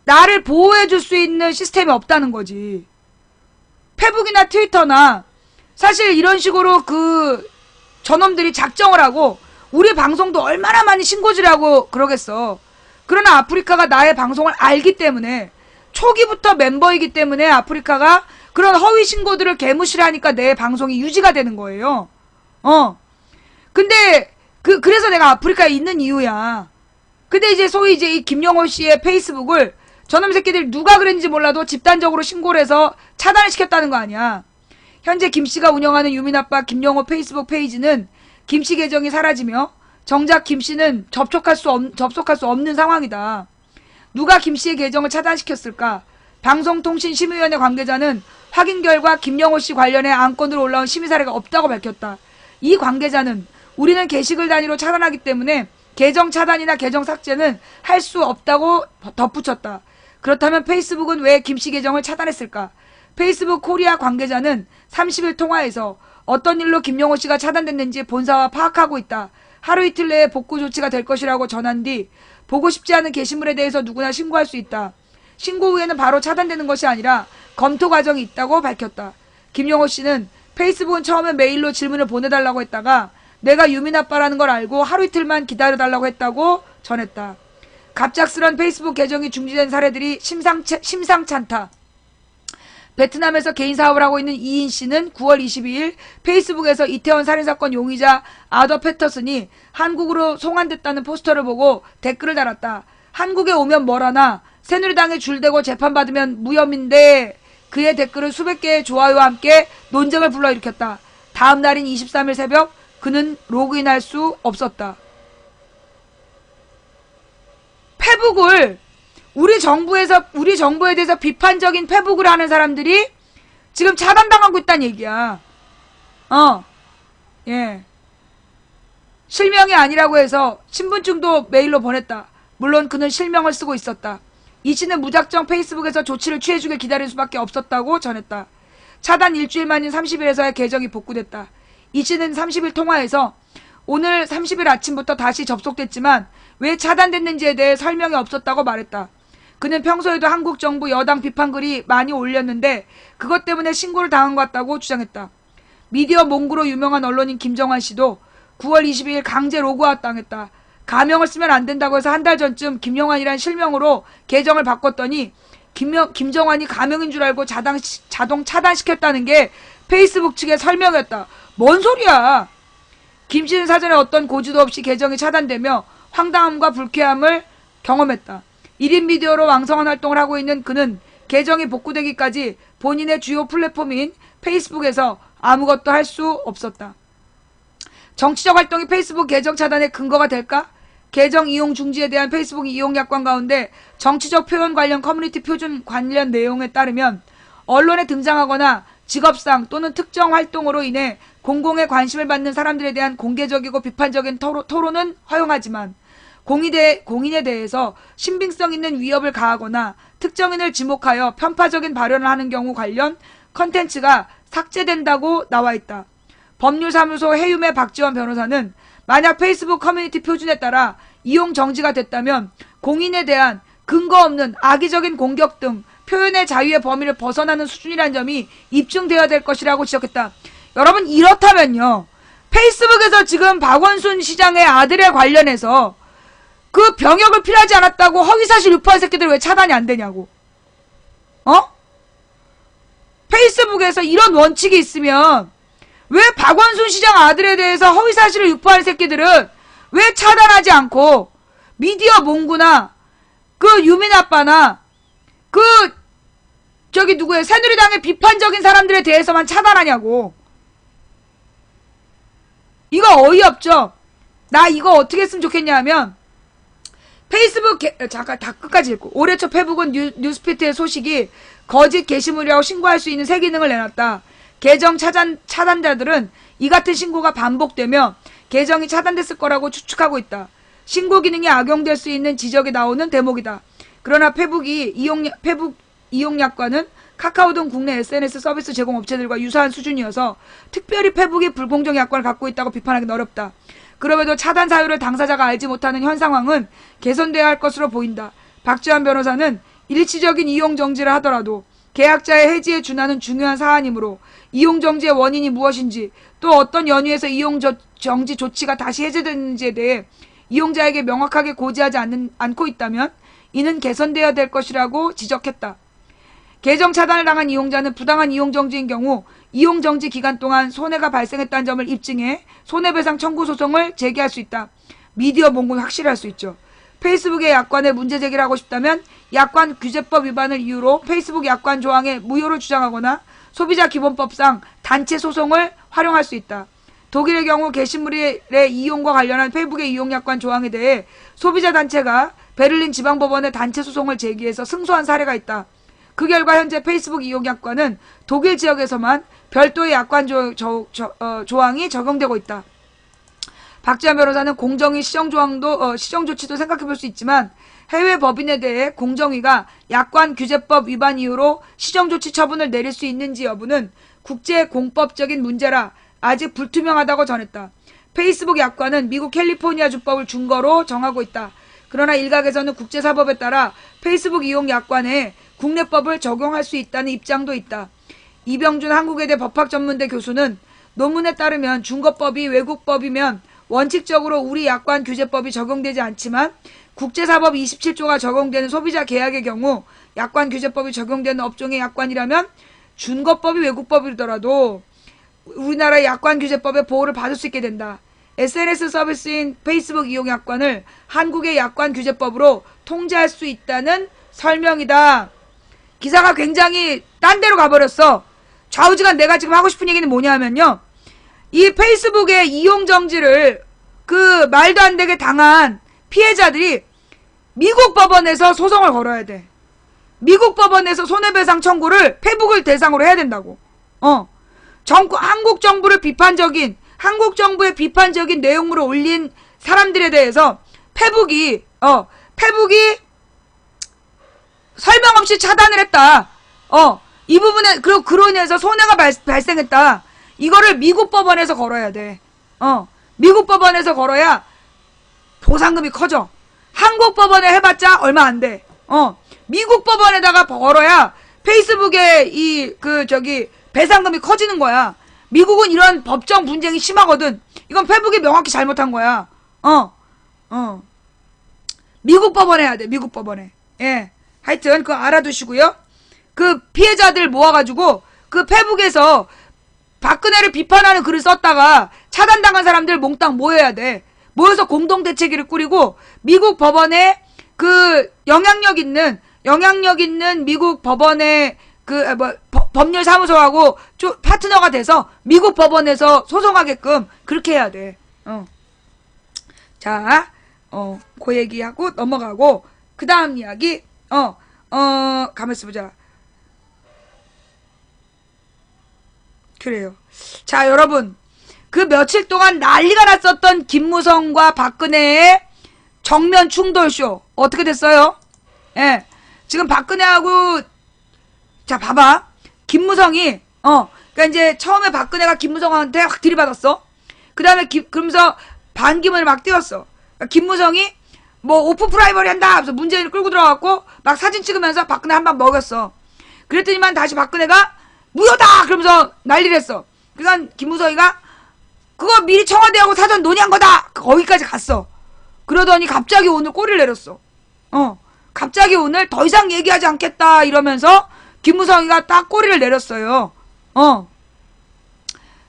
나를 보호해줄 수 있는 시스템이 없다는 거지. 페북이나 트위터나 사실 이런 식으로 저놈들이 작정을 하고 우리 방송도 얼마나 많이 신고질하고 그러겠어. 그러나 아프리카가 나의 방송을 알기 때문에 초기부터 멤버이기 때문에 아프리카가 그런 허위 신고들을 개무시하니까 내 방송이 유지가 되는 거예요. 근데 그래서 내가 아프리카에 있는 이유야. 근데 이제 소위 이제 이 김영호 씨의 페이스북을 저놈 새끼들 누가 그랬는지 몰라도 집단적으로 신고를 해서 차단을 시켰다는 거 아니야. 현재 김씨가 운영하는 유민아빠 김영호 페이스북 페이지는 김씨 계정이 사라지며 정작 김씨는 접속할 수 없는 상황이다. 누가 김씨의 계정을 차단시켰을까? 방송통신심의위원회 관계자는 확인 결과 김영호 씨 관련해 안건으로 올라온 심의 사례가 없다고 밝혔다. 이 관계자는 우리는 게시글 단위로 차단하기 때문에 계정 차단이나 계정 삭제는 할 수 없다고 덧붙였다. 그렇다면 페이스북은 왜 김씨 계정을 차단했을까? 페이스북 코리아 관계자는 30일 통화에서 어떤 일로 김영호 씨가 차단됐는지 본사와 파악하고 있다. 하루 이틀 내에 복구 조치가 될 것이라고 전한 뒤 보고 싶지 않은 게시물에 대해서 누구나 신고할 수 있다. 신고 후에는 바로 차단되는 것이 아니라 검토 과정이 있다고 밝혔다. 김영호 씨는 페이스북은 처음에 메일로 질문을 보내달라고 했다가 내가 유민아빠라는 걸 알고 하루 이틀만 기다려달라고 했다고 전했다. 갑작스런 페이스북 계정이 중지된 사례들이 심상찮다. 베트남에서 개인 사업을 하고 있는 이인 씨는 9월 22일 페이스북에서 이태원 살인사건 용의자 아더 패터슨이 한국으로 송환됐다는 포스터를 보고 댓글을 달았다. 한국에 오면 뭐라나 새누리당에 줄대고 재판받으면 무혐의인데 그의 댓글은 수백 개의 좋아요와 함께 논쟁을 불러일으켰다. 다음 날인 23일 새벽 그는 로그인할 수 없었다. 페북을 우리 정부에 대해서 비판적인 페북을 하는 사람들이 지금 차단당하고 있다는 얘기야. 예. 실명이 아니라고 해서 신분증도 메일로 보냈다. 물론 그는 실명을 쓰고 있었다. 이 씨는 무작정 페이스북에서 조치를 취해주길 기다릴 수밖에 없었다고 전했다. 차단 일주일 만인 30일에서야 계정이 복구됐다. 이 씨는 30일 통화에서 오늘 30일 아침부터 다시 접속됐지만 왜 차단됐는지에 대해 설명이 없었다고 말했다. 그는 평소에도 한국 정부 여당 비판글이 많이 올렸는데 그것 때문에 신고를 당한 것 같다고 주장했다. 미디어 몽구로 유명한 언론인 김정환 씨도 9월 22일 강제 로그아웃 당했다. 가명을 쓰면 안 된다고 해서 한 달 전쯤 김영환이란 실명으로 계정을 바꿨더니 김정환이 가명인 줄 알고 자동 차단시켰다는 게 페이스북 측의 설명이었다. 뭔 소리야. 김 씨는 사전에 어떤 고지도 없이 계정이 차단되며 황당함과 불쾌함을 경험했다. 1인 미디어로 왕성한 활동을 하고 있는 그는 계정이 복구되기까지 본인의 주요 플랫폼인 페이스북에서 아무것도 할 수 없었다. 정치적 활동이 페이스북 계정 차단의 근거가 될까? 계정 이용 중지에 대한 페이스북 이용 약관 가운데 정치적 표현 관련 커뮤니티 표준 관련 내용에 따르면 언론에 등장하거나 직업상 또는 특정 활동으로 인해 공공의 관심을 받는 사람들에 대한 공개적이고 비판적인 토론은 허용하지만 공인에 대해서 신빙성 있는 위협을 가하거나 특정인을 지목하여 편파적인 발언을 하는 경우 관련 컨텐츠가 삭제된다고 나와있다. 법률사무소 해움의 박지원 변호사는 만약 페이스북 커뮤니티 표준에 따라 이용 정지가 됐다면 공인에 대한 근거 없는 악의적인 공격 등 표현의 자유의 범위를 벗어나는 수준이라는 점이 입증되어야 될 것이라고 지적했다. 여러분 이렇다면요. 페이스북에서 지금 박원순 시장의 아들에 관련해서 그 병역을 필요하지 않았다고 허위사실 유포한 새끼들 왜 차단이 안 되냐고. 페이스북에서 이런 원칙이 있으면 왜 박원순 시장 아들에 대해서 허위사실을 유포하는 새끼들은 왜 차단하지 않고 미디어 몽구나 그 유민아빠나 그 저기 누구야 새누리당의 비판적인 사람들에 대해서만 차단하냐고. 이거 어이없죠. 나 이거 어떻게 했으면 좋겠냐 하면 페이스북 잠깐 다 끝까지 읽고 올해 초 페북은 뉴스피트의 소식이 거짓 게시물이라고 신고할 수 있는 새 기능을 내놨다. 계정 차단자들은 이 같은 신고가 반복되며 계정이 차단됐을 거라고 추측하고 있다. 신고 기능이 악용될 수 있는 지적이 나오는 대목이다. 그러나 페북 이용 약관은 카카오 등 국내 SNS 서비스 제공 업체들과 유사한 수준이어서 특별히 페북이 불공정 약관을 갖고 있다고 비판하기는 어렵다. 그럼에도 차단 사유를 당사자가 알지 못하는 현 상황은 개선돼야 할 것으로 보인다. 박지원 변호사는 일시적인 이용 정지를 하더라도 계약자의 해지에 준하는 중요한 사안이므로 이용 정지의 원인이 무엇인지 또 어떤 연유에서 이용 정지 조치가 다시 해제됐는지에 대해 이용자에게 명확하게 고지하지 않고 있다면 이는 개선돼야 될 것이라고 지적했다. 계정 차단을 당한 이용자는 부당한 이용 정지인 경우 이용 정지 기간 동안 손해가 발생했다는 점을 입증해 손해배상 청구 소송을 제기할 수 있다. 미디어 봉고는 확실히 할 수 있죠. 페이스북의 약관에 문제 제기를 하고 싶다면 약관 규제법 위반을 이유로 페이스북 약관 조항의 무효를 주장하거나 소비자 기본법상 단체 소송을 활용할 수 있다. 독일의 경우 게시물의 이용과 관련한 페이북의 이용 약관 조항에 대해 소비자 단체가 베를린 지방법원에 단체 소송을 제기해서 승소한 사례가 있다. 그 결과 현재 페이스북 이용 약관은 독일 지역에서만 별도의 약관 조항이 적용되고 있다. 박지한 변호사는 공정위 시정조치도 생각해볼 수 있지만 해외 법인에 대해 공정위가 약관 규제법 위반 이유로 시정조치 처분을 내릴 수 있는지 여부는 국제공법적인 문제라 아직 불투명하다고 전했다. 페이스북 약관은 미국 캘리포니아 주법을 준거로 정하고 있다. 그러나 일각에서는 국제사법에 따라 페이스북 이용 약관에 국내법을 적용할 수 있다는 입장도 있다. 이병준 한국외대 법학전문대 교수는 논문에 따르면 준거법이 외국법이면 원칙적으로 우리 약관 규제법이 적용되지 않지만 국제사법 27조가 적용되는 소비자 계약의 경우 약관 규제법이 적용되는 업종의 약관이라면 준거법이 외국법이더라도 우리나라의 약관 규제법의 보호를 받을 수 있게 된다. SNS 서비스인 페이스북 이용 약관을 한국의 약관 규제법으로 통제할 수 있다는 설명이다. 기사가 굉장히 딴 데로 가버렸어. 좌우지간 내가 지금 하고 싶은 얘기는 뭐냐면요. 이 페이스북의 이용 정지를 그 말도 안 되게 당한 피해자들이 미국 법원에서 소송을 걸어야 돼. 미국 법원에서 손해배상 청구를 페북을 대상으로 해야 된다고. 한국 정부의 비판적인 내용으로 올린 사람들에 대해서 페북이 설명 없이 차단을 했다. 이 부분에 그로 인해서 손해가 발생했다. 이거를 미국 법원에서 걸어야 돼. 미국 법원에서 걸어야 보상금이 커져. 한국 법원에 해봤자 얼마 안 돼. 미국 법원에다가 걸어야 페이스북의 배상금이 커지는 거야. 미국은 이런 법정 분쟁이 심하거든. 이건 페북이 명확히 잘못한 거야. 미국 법원에 해야 돼. 미국 법원에. 예. 하여튼 그거 알아두시고요. 그 피해자들 모아가지고 그 페북에서 박근혜를 비판하는 글을 썼다가 차단당한 사람들 몽땅 모여야 돼. 모여서 공동대책위를 꾸리고 미국 법원에 그 영향력 있는 미국 법원의 법률사무소하고 파트너가 돼서 미국 법원에서 소송하게끔 그렇게 해야 돼. 자, 그 얘기하고 넘어가고 그 다음 이야기 가만있어 보자. 그래요. 자, 여러분. 그 며칠 동안 난리가 났었던 김무성과 박근혜의 정면 충돌쇼. 어떻게 됐어요? 예. 지금 박근혜하고, 자, 봐봐. 김무성이, 그니까 이제 처음에 박근혜가 김무성한테 확 들이받았어. 그 다음에 그러면서 반기문을 막 띄웠어. 그러니까 김무성이 뭐 오픈 프라이머리 한다 하면서 문재인을 끌고 들어갔고 막 사진 찍으면서 박근혜 한 방 먹였어. 그랬더니만 다시 박근혜가 무효다! 그러면서 난리를 했어. 그러니까 김무성이가 그거 미리 청와대하고 사전 논의한 거다! 거기까지 갔어. 그러더니 갑자기 오늘 꼬리를 내렸어. 갑자기 오늘 더 이상 얘기하지 않겠다 이러면서 김무성이가 딱 꼬리를 내렸어요.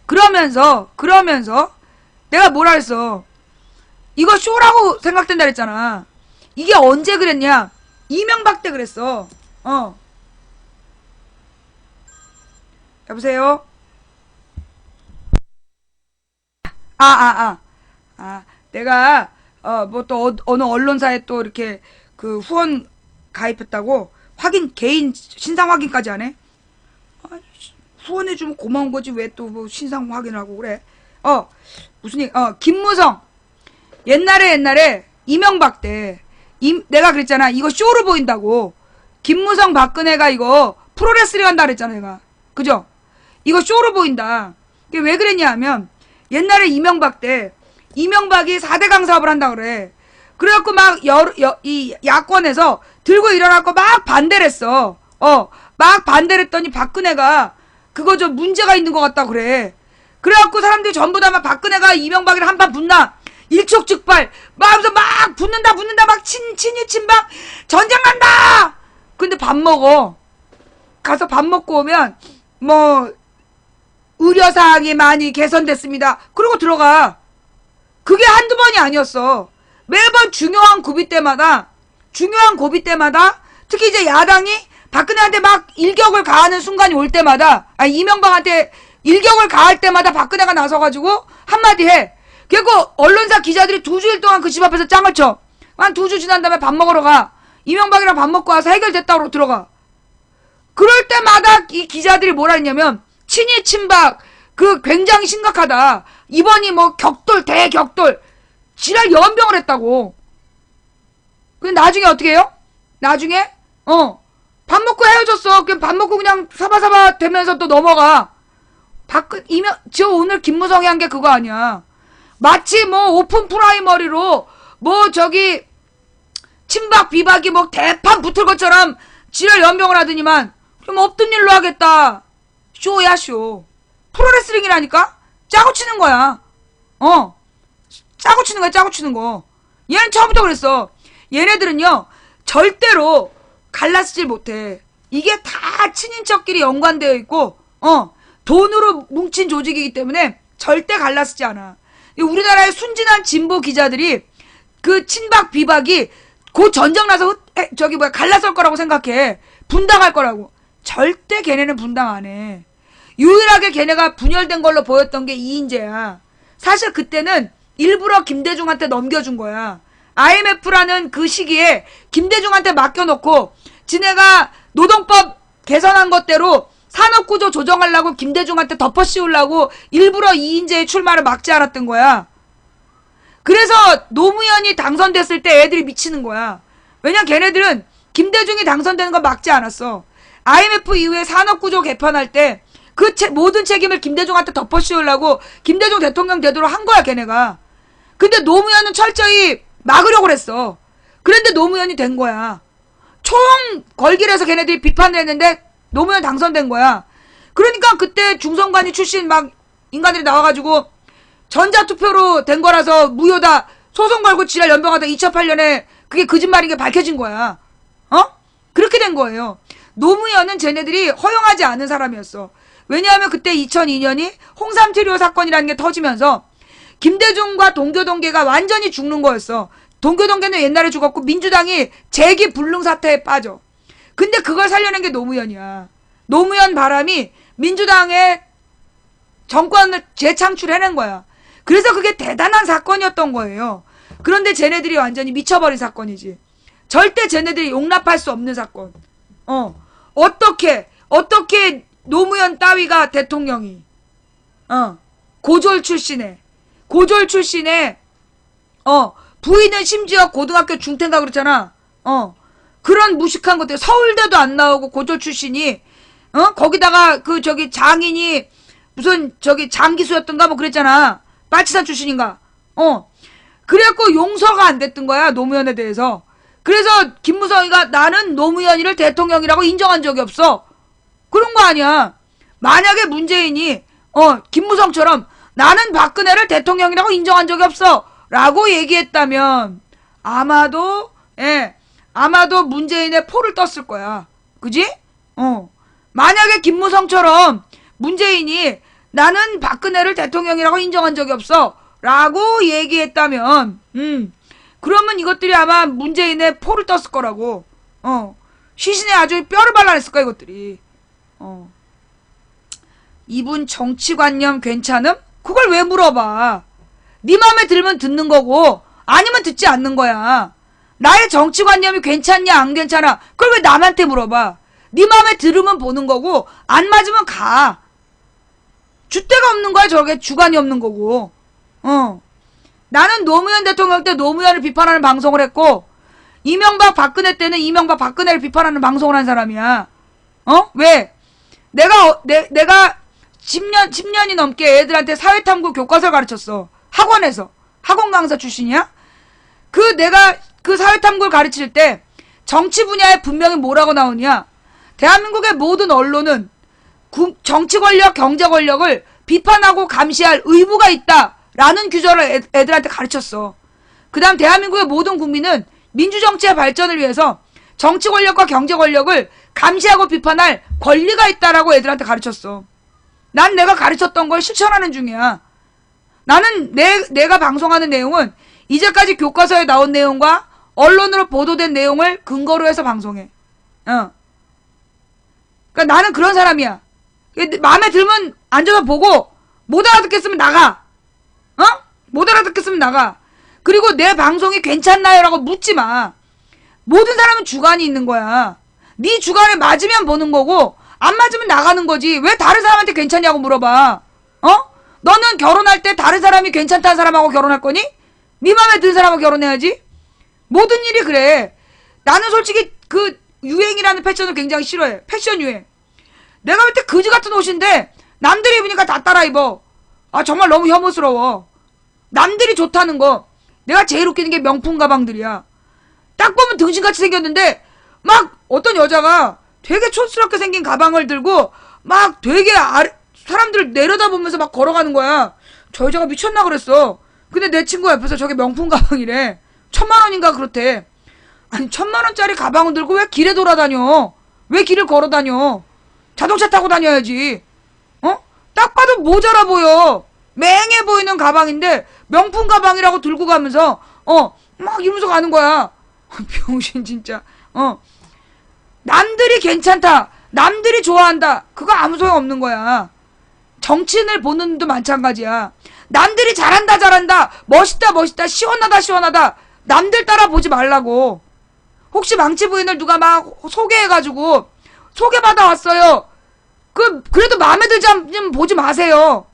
그러면서 내가 뭐라 했어. 이거 쇼라고 생각된다 그랬잖아. 이게 언제 그랬냐? 이명박 때 그랬어. 여보세요? 내가 뭐 또 어느 언론사에 또 이렇게 그 후원 가입했다고 개인 신상 확인까지 하네. 후원해주면 고마운 거지 왜 또 뭐 신상 확인을 하고 그래. 무슨 김무성 옛날에 이명박 때 내가 그랬잖아. 이거 쇼로 보인다고. 김무성 박근혜가 이거 프로레슬링 한다 그랬잖아 내가. 그죠? 이거 쇼로 보인다. 이게 왜 그랬냐 하면 옛날에 이명박 때 이명박이 4대강 사업을 한다 그래. 그래갖고 막 이 야권에서 들고 일어나고 막 반대를 했어. 막 반대를 했더니 박근혜가 그거 좀 문제가 있는 것 같다 그래. 그래갖고 사람들이 전부 다 막 박근혜가 이명박이랑 한판 붙나 일촉즉발 막 하면서 막 붙는다 막 친이 친박 전쟁 난다. 근데 밥 먹어. 가서 밥 먹고 오면 뭐 의료사항이 많이 개선됐습니다. 그러고 들어가. 그게 한두 번이 아니었어. 매번 중요한 고비 때마다 특히 이제 야당이 박근혜한테 막 일격을 가하는 순간이 올 때마다, 아니 이명박한테 일격을 가할 때마다 박근혜가 나서가지고 한마디 해. 그리고 언론사 기자들이 2주일 동안 그 집 앞에서 짱을 쳐. 한 2주 지난 다음에 밥 먹으러 가. 이명박이랑 밥 먹고 와서 해결됐다고 들어가. 그럴 때마다 이 기자들이 뭐라 했냐면, 친이 친박 그 굉장히 심각하다. 이번이 뭐 격돌 대격돌 지랄 연병을 했다고. 근데 나중에 어떻게 해요? 나중에 밥 먹고 헤어졌어. 그냥 밥 먹고 그냥 사바사바 되면서 또 넘어가. 저 오늘 김무성이 한 게 그거 아니야. 마치 뭐 오픈 프라이머리로 뭐 저기 친박 비박이 뭐 대판 붙을 것처럼 지랄 연병을 하더니만 좀 없던 일로 하겠다. 쇼야 쇼. 프로레슬링이라니까? 짜고 치는 거야. 짜고 치는 거야, 짜고 치는 거. 얘는 처음부터 그랬어. 얘네들은요 절대로 갈라쓰질 못해. 이게 다 친인척끼리 연관되어 있고 돈으로 뭉친 조직이기 때문에 절대 갈라쓰지 않아. 우리나라의 순진한 진보 기자들이 그 친박 비박이 곧 전쟁 나서 갈라설 거라고 생각해. 분당할 거라고. 절대 걔네는 분당 안 해. 유일하게 걔네가 분열된 걸로 보였던 게 이인재야. 사실 그때는 일부러 김대중한테 넘겨준 거야. IMF라는 그 시기에 김대중한테 맡겨놓고 지네가 노동법 개선한 것대로 산업구조 조정하려고 김대중한테 덮어씌우려고 일부러 이인재의 출마를 막지 않았던 거야. 그래서 노무현이 당선됐을 때 애들이 미치는 거야. 왜냐 걔네들은 김대중이 당선되는 건 막지 않았어. IMF 이후에 산업구조 개편할 때 그 모든 책임을 김대중한테 덮어씌우려고 김대중 대통령 되도록 한 거야 걔네가. 근데 노무현은 철저히 막으려고 그랬어. 그런데 노무현이 된 거야. 총 걸기를 해서 걔네들이 비판을 했는데 노무현 당선된 거야. 그러니까 그때 중선관위 출신 막 인간들이 나와가지고 전자투표로 된 거라서 무효다 소송 걸고 지랄 연병하다 2008년에 그게 거짓말인 게 밝혀진 거야. 그렇게 된 거예요. 노무현은 쟤네들이 허용하지 않은 사람이었어. 왜냐하면 그때 2002년이 홍삼 트리오 사건이라는 게 터지면서 김대중과 동교동계가 완전히 죽는 거였어. 동교동계는 옛날에 죽었고 민주당이 재기 불능 사태에 빠져. 근데 그걸 살려낸 게 노무현이야. 노무현 바람이 민주당의 정권을 재창출해낸 거야. 그래서 그게 대단한 사건이었던 거예요. 그런데 쟤네들이 완전히 미쳐버린 사건이지. 절대 쟤네들이 용납할 수 없는 사건. 어떻게 노무현 따위가 대통령이 고졸 출신에 부인은 심지어 고등학교 중퇴인가 그렇잖아. 그런 무식한 것들 서울대도 안 나오고 고졸 출신이 거기다가 그 저기 장인이 무슨 저기 장기수였던가 뭐 그랬잖아. 빨치산 출신인가. 그래갖고 용서가 안 됐던 거야 노무현에 대해서. 그래서 김무성이가 나는 노무현이를 대통령이라고 인정한 적이 없어. 그런 거 아니야. 만약에 문재인이 김무성처럼 나는 박근혜를 대통령이라고 인정한 적이 없어 라고 얘기했다면 아마도 문재인의 포를 떴을 거야. 그지? 만약에 김무성처럼 문재인이 나는 박근혜를 대통령이라고 인정한 적이 없어 라고 얘기했다면 그러면 이것들이 아마 문재인의 포를 떴을 거라고. 시신에 아주 뼈를 발라냈을 거야 이것들이. 이분 정치관념 괜찮음? 그걸 왜 물어봐. 네 맘에 들면 듣는 거고 아니면 듣지 않는 거야. 나의 정치관념이 괜찮냐 안 괜찮아 그걸 왜 남한테 물어봐. 네 맘에 들으면 보는 거고 안 맞으면 가. 줏대가 없는 거야. 저게 주관이 없는 거고. 나는 노무현 대통령 때 노무현을 비판하는 방송을 했고 이명박 박근혜 때는 이명박 박근혜를 비판하는 방송을 한 사람이야. 왜? 내가 10년이 넘게 애들한테 사회탐구 교과서를 가르쳤어. 학원에서. 학원 강사 출신이야? 내가 그 사회탐구를 가르칠 때 정치 분야에 분명히 뭐라고 나오냐. 대한민국의 모든 언론은 정치 권력, 경제 권력을 비판하고 감시할 의무가 있다라는 규정을 애들한테 가르쳤어. 그 다음 대한민국의 모든 국민은 민주정치의 발전을 위해서 정치 권력과 경제 권력을 감시하고 비판할 권리가 있다라고 애들한테 가르쳤어. 난 내가 가르쳤던 걸 실천하는 중이야. 나는 내가 방송하는 내용은 이제까지 교과서에 나온 내용과 언론으로 보도된 내용을 근거로 해서 방송해. 그러니까 나는 그런 사람이야. 마음에 들면 앉아서 보고 못 알아듣겠으면 나가. 못 알아듣겠으면 나가. 그리고 내 방송이 괜찮나요? 라고 묻지 마. 모든 사람은 주관이 있는 거야. 네 주관에 맞으면 보는 거고 안 맞으면 나가는 거지. 왜 다른 사람한테 괜찮냐고 물어봐. 너는 결혼할 때 다른 사람이 괜찮다는 사람하고 결혼할 거니? 네 맘에 든 사람하고 결혼해야지. 모든 일이 그래. 나는 솔직히 그 유행이라는 패션을 굉장히 싫어해. 패션 유행. 내가 볼 때 그지 같은 옷인데 남들이 입으니까 다 따라 입어. 아 정말 너무 혐오스러워. 남들이 좋다는 거. 내가 제일 웃기는 게 명품 가방들이야. 딱 보면 등신같이 생겼는데 막 어떤 여자가 되게 촌스럽게 생긴 가방을 들고 막 되게 사람들 내려다보면서 막 걸어가는 거야. 저 여자가 미쳤나 그랬어. 근데 내 친구 옆에서 저게 명품 가방이래. 1000만원인가 그렇대. 아니 1000만원짜리 가방을 들고 왜 길에 돌아다녀? 왜 길을 걸어다녀? 자동차 타고 다녀야지. 딱 봐도 모자라 보여. 맹해 보이는 가방인데 명품 가방이라고 들고 가면서 막 이러면서 가는 거야. 병신 진짜. 남들이 괜찮다. 남들이 좋아한다. 그거 아무 소용 없는 거야. 정치인을 보는 눈도 마찬가지야. 남들이 잘한다 멋있다 시원하다 남들 따라 보지 말라고. 혹시 망치 부인을 누가 막 소개해가지고 소개받아 왔어요. 그래도 마음에 들지 않으면 보지 마세요.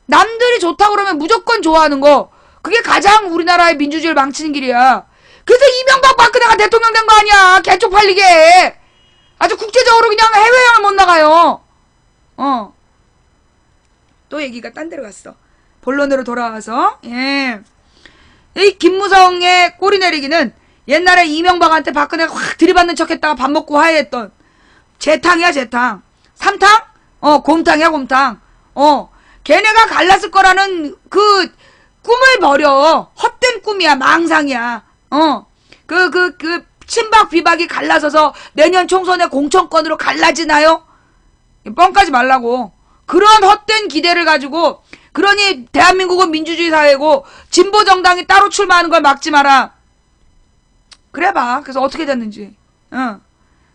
남들이 좋다고 그러면 무조건 좋아하는 거. 그게 가장 우리나라의 민주주의를 망치는 길이야. 그래서 이명박 박근혜가 대통령 된 거 아니야. 개쪽팔리게. 아주 국제적으로 그냥 해외여행을 못 나가요. 또 얘기가 딴 데로 갔어. 본론으로 돌아와서. 예. 이 김무성의 꼬리 내리기는 옛날에 이명박한테 박근혜가 확 들이받는 척 했다가 밥 먹고 화해했던 재탕이야 재탕. 삼탕? 곰탕이야 곰탕. 걔네가 갈랐을 거라는 그 꿈을 버려. 헛된 꿈이야. 망상이야. 친박 비박이 갈라서서 내년 총선에 공천권으로 갈라지나요? 뻥까지 말라고. 그런 헛된 기대를 가지고 그러니 대한민국은 민주주의 사회고 진보 정당이 따로 출마하는 걸 막지 마라. 그래 봐. 그래서 어떻게 됐는지.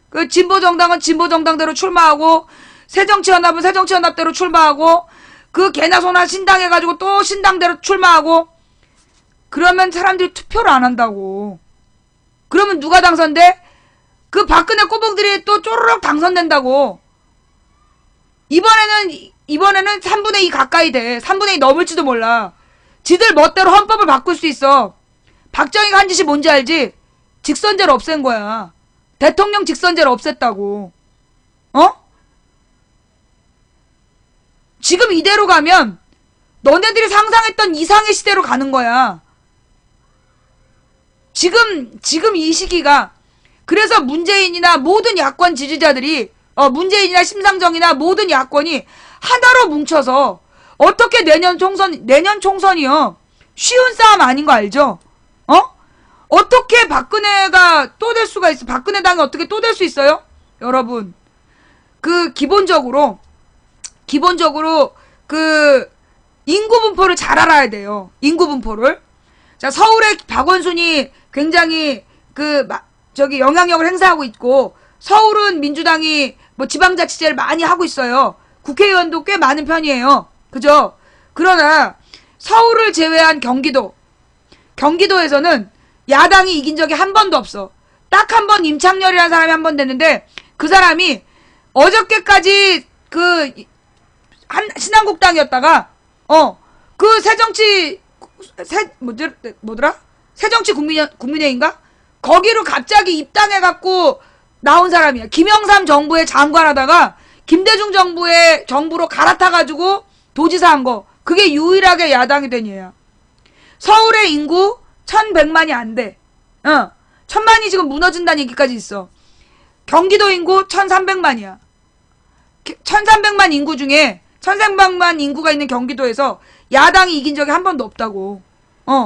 그 진보 정당은 진보 정당대로 출마하고 새정치연합은 새정치연합대로 출마하고 그 개나 소나 신당 해가지고 또 신당대로 출마하고 그러면 사람들이 투표를 안 한다고. 그러면 누가 당선돼? 그 박근혜 꼬봉들이 또 쪼르륵 당선된다고. 이번에는 3분의 2 가까이 돼. 3분의 2 넘을지도 몰라. 지들 멋대로 헌법을 바꿀 수 있어. 박정희가 한 짓이 뭔지 알지? 직선제를 없앤 거야. 대통령 직선제를 없앴다고. 지금 이대로 가면 너네들이 상상했던 이상의 시대로 가는 거야. 지금 이 시기가. 그래서 문재인이나 모든 야권 지지자들이 문재인이나 심상정이나 모든 야권이 하나로 뭉쳐서 어떻게 내년 총선이요. 쉬운 싸움 아닌 거 알죠? 어떻게 박근혜가 또 될 수가 있어? 박근혜 당이 어떻게 또 될 수 있어요? 여러분, 기본적으로 그 인구 분포를 잘 알아야 돼요. 인구 분포를. 자, 서울의 박원순이 굉장히 영향력을 행사하고 있고, 서울은 민주당이 지방자치제를 많이 하고 있어요. 국회의원도 꽤 많은 편이에요. 그죠? 그러나 서울을 제외한 경기도에서는 야당이 이긴 적이 한 번도 없어. 딱 한 번 임창렬이라는 사람이 한 번 됐는데 그 사람이 어저께까지 신한국당이었다가 새정치 국민회인가? 거기로 갑자기 입당해갖고 나온 사람이야. 김영삼 정부의 장관하다가 김대중 정부로 갈아타가지고 도지사 한 거. 그게 유일하게 야당이 된 얘야. 서울의 인구 1100만이 안 돼. 1000만이 지금 무너진다는 얘기까지 있어. 경기도 인구 1300만이야. 1300만 인구 중에 1300만 인구가 있는 경기도에서 야당이 이긴 적이 한 번도 없다고.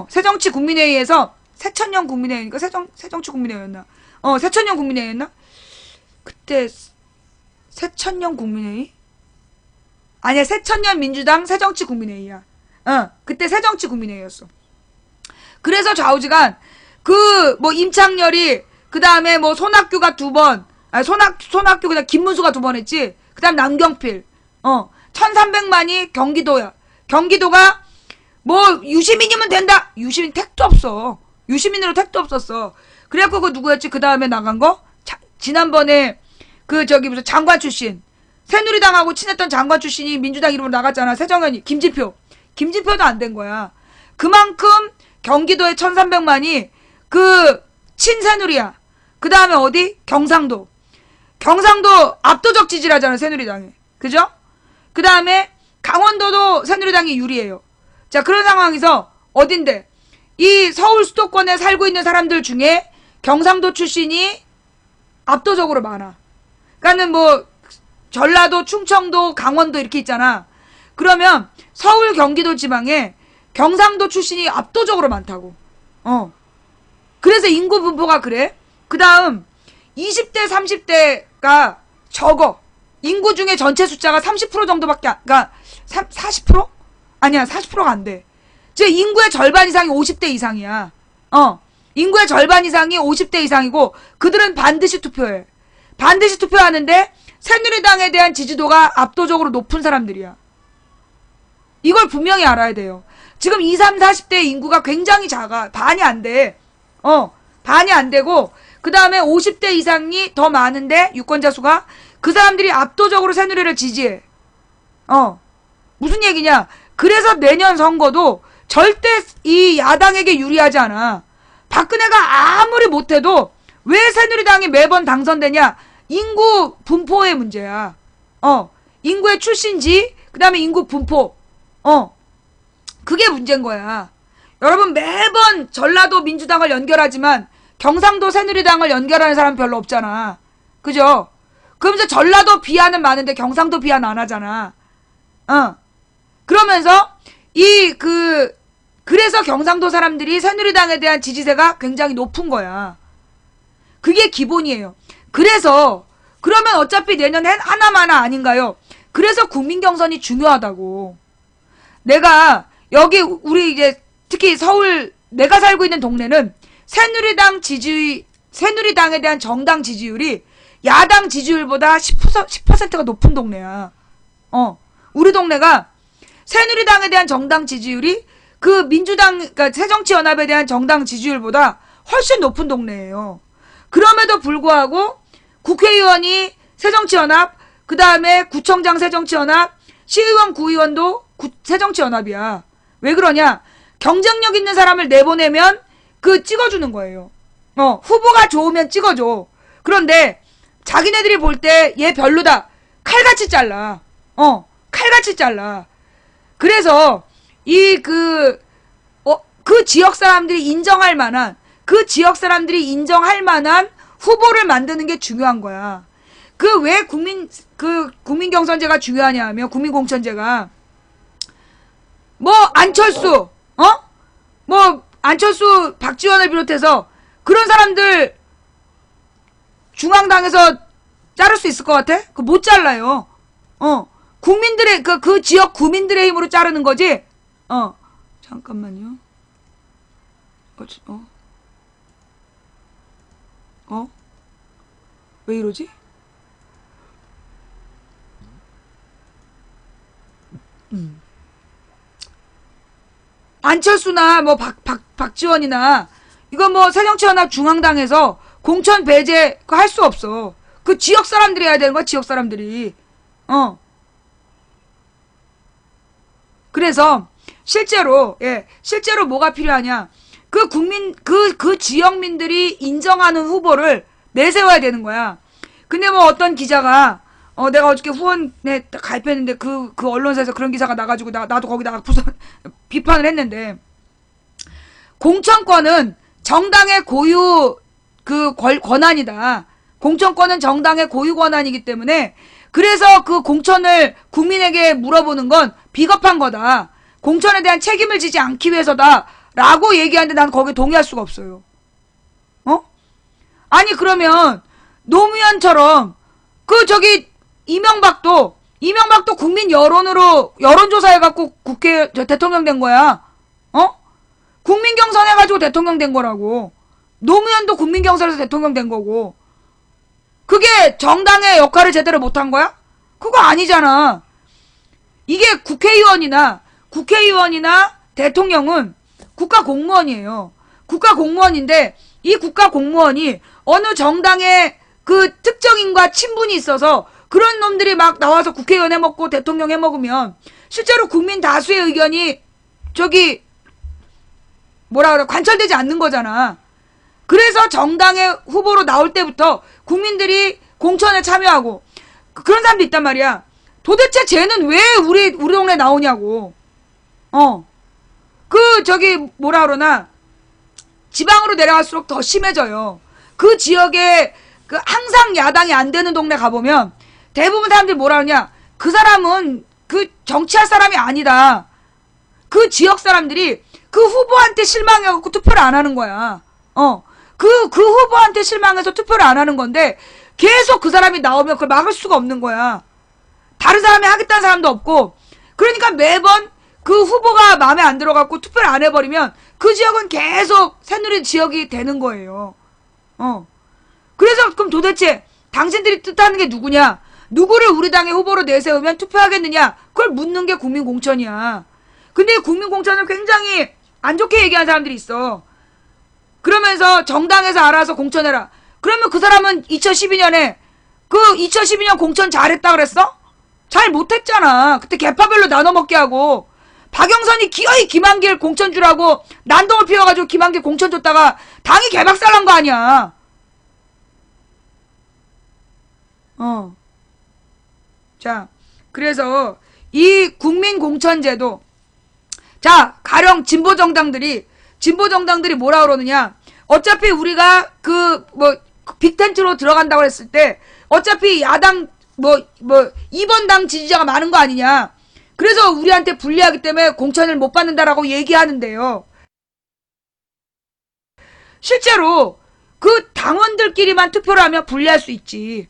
새정치 국민회의에서 새천년 국민회의니까 새정치 국민회의였나? 새천년 국민회의였나? 그때 새천년 국민회의? 아니야, 새천년 민주당 새정치 국민회의야. 그때 새정치 국민회의였어. 그래서 좌우지간 뭐 임창열이 그 다음에 뭐 손학규가 2번, 손학규 그냥 김문수가 2번 했지. 그 다음 남경필, 1300만이 경기도야. 경기도가 뭐 유시민이면 된다. 유시민 택도 없어. 유시민으로 택도 없었어. 그래갖고 그 누구였지? 그 다음에 나간 거? 지난번에 무슨 장관 출신, 새누리당하고 친했던 장관 출신이 민주당 이름으로 나갔잖아. 새정현이, 김진표도 안 된 거야. 그만큼 경기도의 1300만이 친새누리야. 그 다음에 어디? 경상도 압도적 지지를 하잖아, 새누리당에. 그죠? 그 다음에 강원도도 새누리당이 유리해요. 자, 그런 상황에서 어딘데? 이 서울 수도권에 살고 있는 사람들 중에 경상도 출신이 압도적으로 많아. 그러니까는 뭐 전라도, 충청도, 강원도 이렇게 있잖아. 그러면 서울, 경기도 지방에 경상도 출신이 압도적으로 많다고. 그래서 인구 분포가 그래. 그 다음 20대, 30대가 적어. 인구 중에 전체 숫자가 30% 정도밖에 그러니까 40%? 아니야, 40%가 안 돼. 즉 인구의 절반 이상이 50대 이상이야. 인구의 절반 이상이 50대 이상이고 그들은 반드시 투표해. 반드시 투표하는데 새누리당에 대한 지지도가 압도적으로 높은 사람들이야. 이걸 분명히 알아야 돼요. 지금 20, 30, 40대 인구가 굉장히 작아. 반이 안 돼. 반이 안 되고 그 다음에 50대 이상이 더 많은데 유권자 수가 그 사람들이 압도적으로 새누리를 지지해. 무슨 얘기냐? 그래서 내년 선거도 절대 이 야당에게 유리하지 않아. 박근혜가 아무리 못해도 왜 새누리당이 매번 당선되냐? 인구 분포의 문제야. 인구의 출신지, 그 다음에 인구 분포. 그게 문제인 거야. 여러분 매번 전라도 민주당을 연결하지만 경상도 새누리당을 연결하는 사람 별로 없잖아. 그죠? 그러면서 전라도 비하는 많은데 경상도 비하는 안 하잖아. 그러면서 그래서 경상도 사람들이 새누리당에 대한 지지세가 굉장히 높은 거야. 그게 기본이에요. 그래서 그러면 어차피 내년에 하나마나 아닌가요? 그래서 국민 경선이 중요하다고. 내가 여기 우리 이제 특히 서울 내가 살고 있는 동네는 새누리당에 대한 정당 지지율이 야당 지지율보다 10%가 높은 동네야. 우리 동네가 새누리당에 대한 정당 지지율이 그러니까 새정치연합에 대한 정당 지지율보다 훨씬 높은 동네예요. 그럼에도 불구하고 국회의원이 새정치연합, 그 다음에 구청장 새정치연합, 시의원, 구의원도 새정치연합이야. 왜 그러냐? 경쟁력 있는 사람을 내보내면 찍어주는 거예요. 후보가 좋으면 찍어줘. 그런데 자기네들이 볼 때 얘 별로다. 칼같이 잘라. 칼같이 잘라. 그래서 그 지역 사람들이 인정할 만한 후보를 만드는 게 중요한 거야. 왜 국민 경선제가 중요하냐 하면 국민공천제가 안철수, 안철수, 박지원을 비롯해서 그런 사람들 중앙당에서 자를 수 있을 것 같아? 못 잘라요. 국민들의, 그 지역 구민들의 힘으로 자르는 거지? 잠깐만요. 왜 이러지? 안철수나 박지원이나 이거 새정치연합 중앙당에서 공천 배제 할 수 없어. 지역 사람들이 해야 되는 거야, 지역 사람들이. 그래서 실제로 뭐가 필요하냐? 그 지역민들이 인정하는 후보를 내세워야 되는 거야. 근데 어떤 기자가 내가 어저께 후원에 가입했는데 그 언론사에서 그런 기사가 나가지고 나도 거기다가 비판을 했는데, 공천권은 정당의 고유 권한이다. 공천권은 정당의 고유 권한이기 때문에 그래서 그 공천을 국민에게 물어보는 건 비겁한 거다. 공천에 대한 책임을 지지 않기 위해서다. 라고 얘기하는데 난 거기에 동의할 수가 없어요. 아니 그러면 노무현처럼 그 저기 이명박도 국민 여론으로 여론조사 해갖고 대통령 된 거야. 어? 국민 경선 해가지고 대통령 된 거라고. 노무현도 국민 경선에서 대통령 된 거고. 그게 정당의 역할을 제대로 못한 거야? 그거 아니잖아. 이게 국회의원이나 대통령은 국가 공무원이에요. 국가 공무원인데 이 국가 공무원이 어느 정당의 그 특정인과 친분이 있어서 그런 놈들이 막 나와서 국회의원 해먹고 대통령 해먹으면 실제로 국민 다수의 의견이 저기 관철되지 않는 거잖아. 그래서 정당의 후보로 나올 때부터 국민들이 공천에 참여하고 그런 사람도 있단 말이야. 도대체 쟤는 왜 우리 동네 나오냐고. 지방으로 내려갈수록 더 심해져요. 그 지역에 항상 야당이 안 되는 동네 가보면 대부분 사람들이 뭐라 그러냐. 그 사람은 그 정치할 사람이 아니다. 그 지역 사람들이 그 후보한테 실망해갖고 투표를 안 하는 거야. 그 후보한테 실망해서 투표를 안 하는 건데 계속 그 사람이 나오면 그걸 막을 수가 없는 거야. 다른 사람이 하겠다는 사람도 없고. 그러니까 매번 그 후보가 마음에 안 들어갖고 투표를 안 해버리면 그 지역은 계속 새누리 지역이 되는 거예요. 그래서 그럼 도대체 당신들이 뜻하는 게 누구냐? 누구를 우리 당의 후보로 내세우면 투표하겠느냐? 그걸 묻는 게 국민공천이야. 근데 국민공천을 굉장히 안 좋게 얘기하는 사람들이 있어. 그러면서 정당에서 알아서 공천해라. 그러면 그 사람은 2012년에 그 2012년 공천 잘했다 그랬어? 잘 못했잖아. 그때 개파별로 나눠먹게 하고 박영선이 기어이 김한길 공천 주라고 난동을 피워가지고 김한길 공천 줬다가 당이 개박살난 거 아니야. 자, 그래서 이 국민공천제도, 자, 가령 진보정당들이 뭐라 그러느냐. 어차피 우리가 빅텐트로 들어간다고 했을 때 어차피 야당 2번 당 지지자가 많은 거 아니냐. 그래서 우리한테 불리하기 때문에 공천을 못 받는다라고 얘기하는데요. 실제로 그 당원들끼리만 투표를 하면 불리할 수 있지.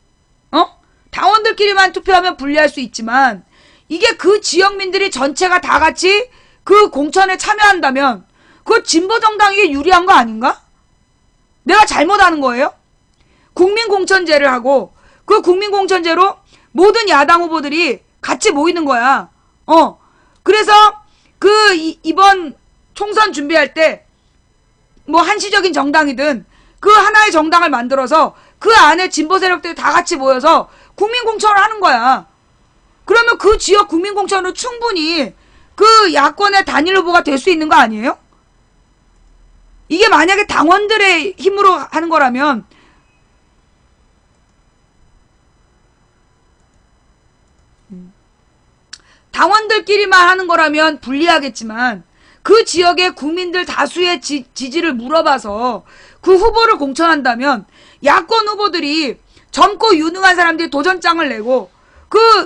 당원들끼리만 투표하면 불리할 수 있지만 이게 그 지역민들이 전체가 다 같이 그 공천에 참여한다면 그 진보정당에게 유리한 거 아닌가? 내가 잘못하는 거예요? 국민공천제를 하고 그 국민공천제로 모든 야당 후보들이 같이 모이는 거야. 그래서 이번 총선 준비할 때 한시적인 정당이든 그 하나의 정당을 만들어서 그 안에 진보 세력들이 다 같이 모여서 국민공천을 하는 거야. 그러면 그 지역 국민공천으로 충분히 그 야권의 단일 후보가 될 수 있는 거 아니에요? 이게 만약에 당원들의 힘으로 하는 거라면 당원들끼리만 하는 거라면 불리하겠지만 그 지역의 국민들 다수의 지지를 물어봐서 그 후보를 공천한다면 야권 후보들이 젊고 유능한 사람들이 도전장을 내고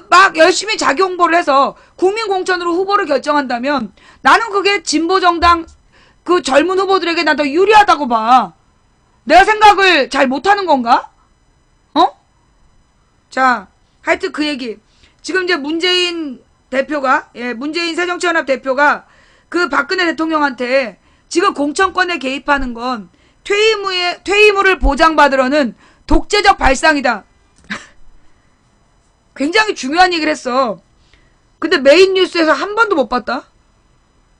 막 열심히 자기 홍보를 해서 국민공천으로 후보를 결정한다면 나는 그게 진보정당 그 젊은 후보들에게 난 더 유리하다고 봐. 내가 생각을 잘 못하는 건가? 자, 하여튼 그 얘기. 지금 이제 문재인 새정치연합 대표가 그 박근혜 대통령한테 지금 공천권에 개입하는 건 퇴임 후를 보장받으려는 독재적 발상이다. 굉장히 중요한 얘기를 했어. 근데 메인 뉴스에서 한 번도 못 봤다.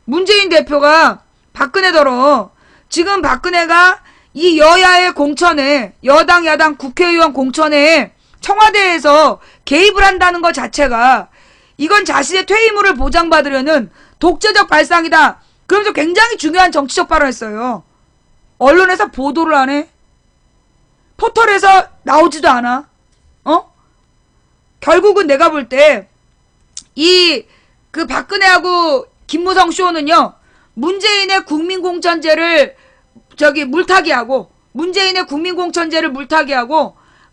문재인 대표가 박근혜더러 지금 박근혜가 이 여야의 공천에 여당 야당 국회의원 공천에 청와대에서 개입을 한다는 것 자체가 이건 자신의 퇴임 후를 보장받으려는 독재적 발상이다. 그러면서 굉장히 중요한 정치적 발언을 했어요. 언론에서 보도를 안 해. 포털에서 나오지도 않아. 결국은 내가 볼 때 그 박근혜하고 김무성 쇼는요. 문재인의 국민공천제를 물타기하고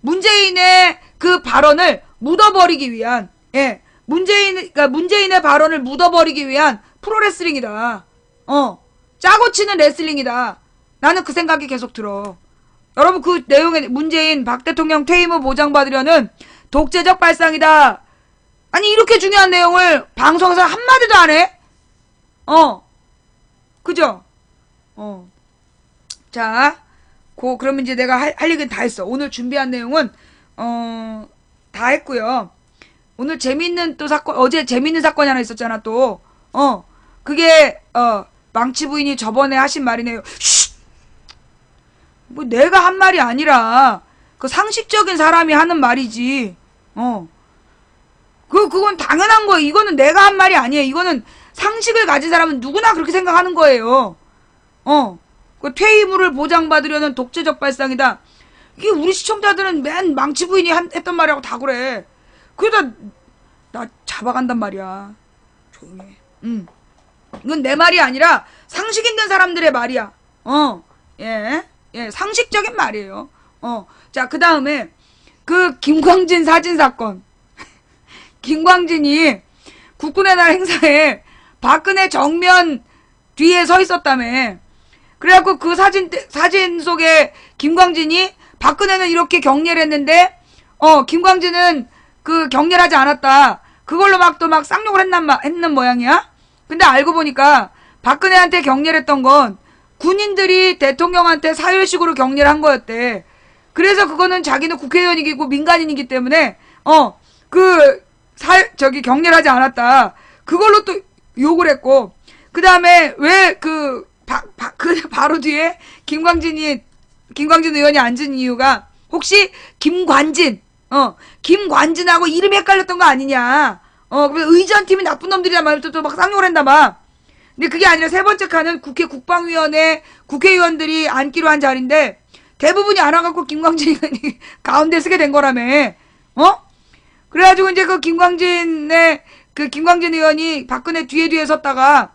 문재인의 그 발언을 묻어버리기 위한 문재인의 발언을 묻어버리기 위한 프로레슬링이다. 짜고 치는 레슬링이다. 나는 그 생각이 계속 들어. 여러분 그 내용의 문재인 박 대통령 퇴임 후 보장받으려는 독재적 발상이다. 아니 이렇게 중요한 내용을 방송에서 한마디도 안 해? 그죠? 자, 그러면 이제 내가 할 얘기는 다 했어. 오늘 준비한 내용은 다 했고요. 오늘 재밌는 또 사건, 어제 재밌는 사건이 하나 있었잖아 또. 그게 망치 부인이 저번에 하신 말이네요. 쉿! 뭐 내가 한 말이 아니라 그 상식적인 사람이 하는 말이지. 그건 당연한 거예요. 이거는 내가 한 말이 아니에요. 이거는 상식을 가진 사람은 누구나 그렇게 생각하는 거예요. 그 퇴임 후를 보장받으려는 독재적 발상이다. 이게 우리 시청자들은 맨 망치 부인이 했던 말이라고 다 그래. 그러다 나 잡아간단 말이야. 조용히 해. 이건 내 말이 아니라 상식 있는 사람들의 말이야. 예, 상식적인 말이에요. 자, 그 다음에 그 김광진 사진 사건. 김광진이 국군의 날 행사에 박근혜 정면 뒤에 서 있었다며. 그래갖고 그 사진 속에 김광진이 박근혜는 이렇게 격려를 했는데, 김광진은 그 격려하지 않았다. 그걸로 막 쌍욕을 했는 모양이야? 근데 알고 보니까 박근혜한테 격려를 했던 건 군인들이 대통령한테 사열식으로 격려를 한 거였대. 그래서 그거는 자기는 국회의원이고 민간인이기 때문에, 격려를 하지 않았다. 그걸로 또 욕을 했고, 그 다음에 왜 바로 뒤에 김광진 의원이 앉은 이유가 혹시 김관진하고 이름이 헷갈렸던 거 아니냐. 그래서 의전팀이 나쁜 놈들이란 말을 또 막 쌍욕을 했나 봐. 근데 그게 아니라 세 번째 칸은 국회 국방위원회 국회의원들이 앉기로 한 자리인데 대부분이 안 와갖고 김광진 의원이 가운데 쓰게 된 거라며. 그래가지고 이제 그 김광진 의원이 박근혜 뒤에 섰다가,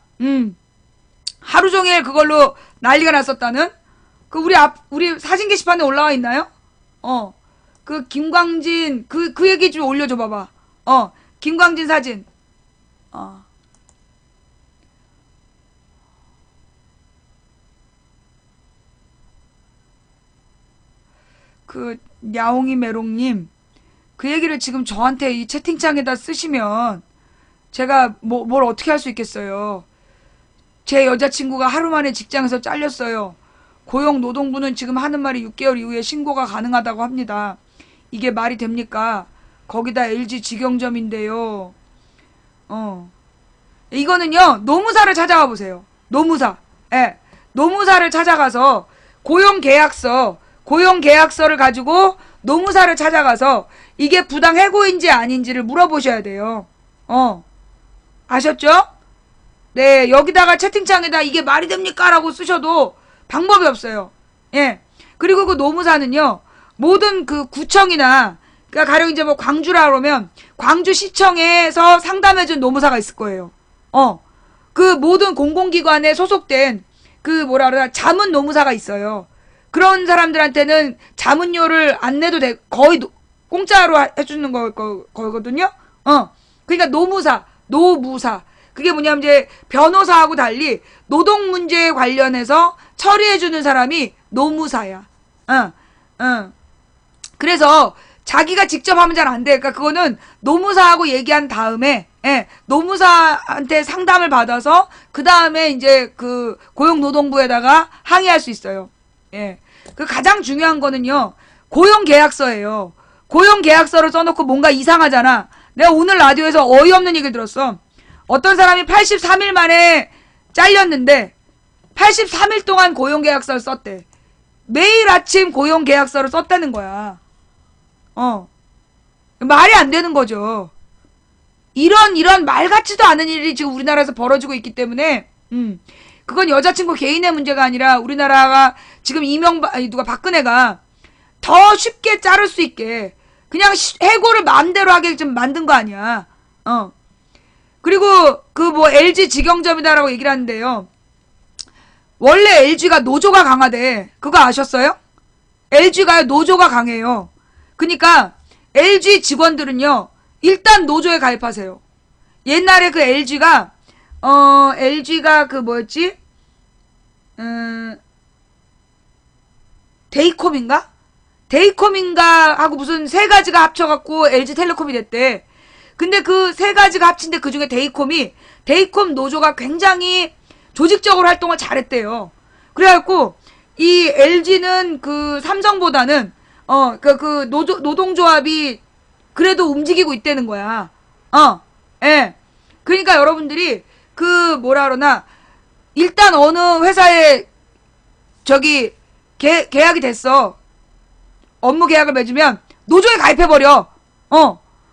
하루 종일 그걸로 난리가 났었다는? 우리 사진 게시판에 올라와 있나요? 그 김광진, 그 얘기 좀 올려줘 봐봐. 김광진 사진. 야옹이 메롱님, 그 얘기를 지금 저한테 이 채팅창에다 쓰시면 제가 뭘 어떻게 할 수 있겠어요. 제 여자친구가 하루 만에 직장에서 잘렸어요. 고용노동부는 지금 하는 말이 6개월 이후에 신고가 가능하다고 합니다. 이게 말이 됩니까? 거기다 LG 직영점인데요. 이거는요, 노무사를 찾아가 보세요. 노무사. 예. 노무사를 찾아가서 고용계약서를 가지고 노무사를 찾아가서 이게 부당해고인지 아닌지를 물어보셔야 돼요. 아셨죠? 네, 여기다가 채팅창에다 이게 말이 됩니까? 라고 쓰셔도 방법이 없어요. 예. 그리고 그 노무사는요, 모든 그 구청이나, 그러니까 가령 이제 뭐 광주라 그러면 광주시청에서 상담해준 노무사가 있을 거예요. 그 모든 공공기관에 소속된 자문 노무사가 있어요. 그런 사람들한테는 자문료를 안 내도 거의 공짜로 해주는 거거든요. 그러니까 노무사. 그게 뭐냐면 이제 변호사하고 달리 노동 문제에 관련해서 처리해주는 사람이 노무사야. 그래서 자기가 직접 하면 잘 안 돼. 그러니까 그거는 노무사하고 얘기한 다음에, 노무사한테 상담을 받아서 그 다음에 이제 그 고용노동부에다가 항의할 수 있어요. 예. 그 가장 중요한 거는요, 고용계약서예요. 고용계약서를 써놓고 뭔가 이상하잖아. 내가 오늘 라디오에서 어이없는 얘기를 들었어. 어떤 사람이 83일 만에 잘렸는데 83일 동안 고용계약서를 썼대. 매일 아침 고용계약서를 썼다는 거야. 말이 안 되는 거죠. 이런 말 같지도 않은 일이 지금 우리나라에서 벌어지고 있기 때문에, 그건 여자친구 개인의 문제가 아니라 우리나라가 지금 박근혜가 더 쉽게 자를 수 있게 그냥 해고를 마음대로 하게 좀 만든 거 아니야. 그리고 LG 직영점이다라고 얘기를 하는데요. 원래 LG가 노조가 강하대. 그거 아셨어요? LG가 노조가 강해요. 그러니까 LG 직원들은요, 일단 노조에 가입하세요. 옛날에 그 LG가 데이콤인가? 데이콤인가 하고 무슨 세 가지가 합쳐갖고 LG텔레콤이 됐대. 근데 그 세 가지가 합친데 그 중에 데이콤 노조가 굉장히 조직적으로 활동을 잘했대요. 그래갖고 이 LG는 그 삼성보다는 그 노동조합이 그래도 움직이고 있다는 거야. 예. 그러니까 여러분들이 그 뭐라 그러나 일단 어느 회사에 저기 계약이 됐어. 업무 계약을 맺으면 노조에 가입해버려.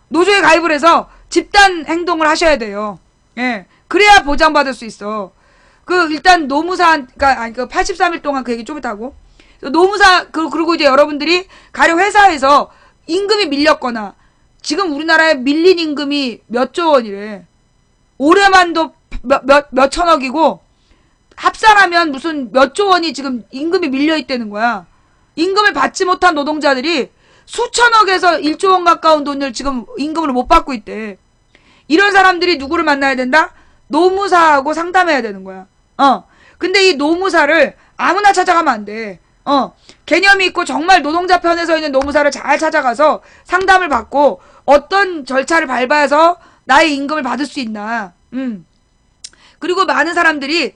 노조에 가입을 해서 집단 행동을 하셔야 돼요. 예. 그래야 보장받을 수 있어. 그 일단 노무사 그 83일 동안 그 얘기 좀 이따 하고. 노무사 그리고 이제 여러분들이 가령 회사에서 임금이 밀렸거나 지금 우리나라에 밀린 임금이 몇 조 원이래. 올해만도 몇 천억이고 합산하면 무슨 몇 조 원이 지금 임금이 밀려 있다는 거야. 임금을 받지 못한 노동자들이 수천억에서 1조 원 가까운 돈을 지금 임금을 못 받고 있대. 이런 사람들이 누구를 만나야 된다? 노무사하고 상담해야 되는 거야. 근데 이 노무사를 아무나 찾아가면 안 돼. 개념이 있고 정말 노동자 편에 서 있는 노무사를 잘 찾아가서 상담을 받고 어떤 절차를 밟아서 나의 임금을 받을 수 있나. 그리고 많은 사람들이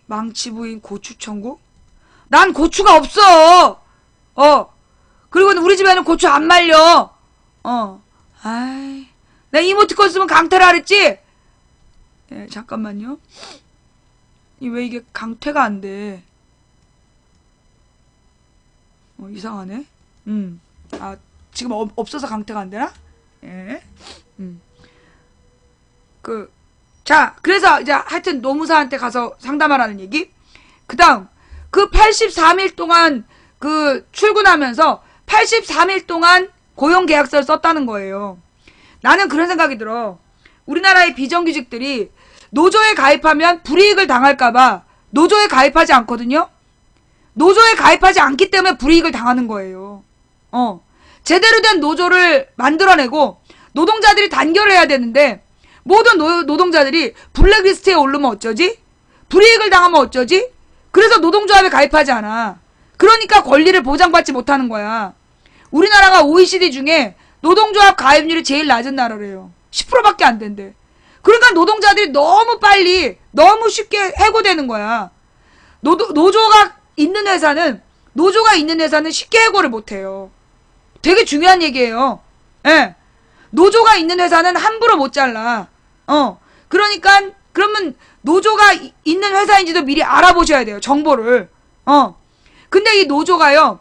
망치 부인 고추 천국? 난 고추가 없어. 그리고 우리 집에는 고추 안 말려. 아이, 내가 이모티콘 쓰면 강태라 그랬지? 예, 잠깐만요. 왜 이게 강태가 안 돼? 이상하네. 지금 없어서 강태가 안 되나? 예. 자, 그래서 이제 하여튼 노무사한테 가서 상담하라는 얘기. 그 다음, 그 83일 동안 출근하면서 83일 동안 고용계약서를 썼다는 거예요. 나는 그런 생각이 들어. 우리나라의 비정규직들이 노조에 가입하면 불이익을 당할까봐 노조에 가입하지 않거든요? 노조에 가입하지 않기 때문에 불이익을 당하는 거예요. 제대로 된 노조를 만들어내고 노동자들이 단결을 해야 되는데 모든 노동자들이 블랙리스트에 오르면 어쩌지? 불이익을 당하면 어쩌지? 그래서 노동조합에 가입하지 않아. 그러니까 권리를 보장받지 못하는 거야. 우리나라가 OECD 중에 노동조합 가입률이 제일 낮은 나라래요. 10%밖에 안 된대. 그러니까 노동자들이 너무 빨리 너무 쉽게 해고되는 거야. 노조가 있는 회사는 쉽게 해고를 못해요. 되게 중요한 얘기예요. 예. 노조가 있는 회사는 함부로 못 잘라. 그러니까 그러면 노조가 있는 회사인지도 미리 알아보셔야 돼요. 정보를. 근데 이 노조가요.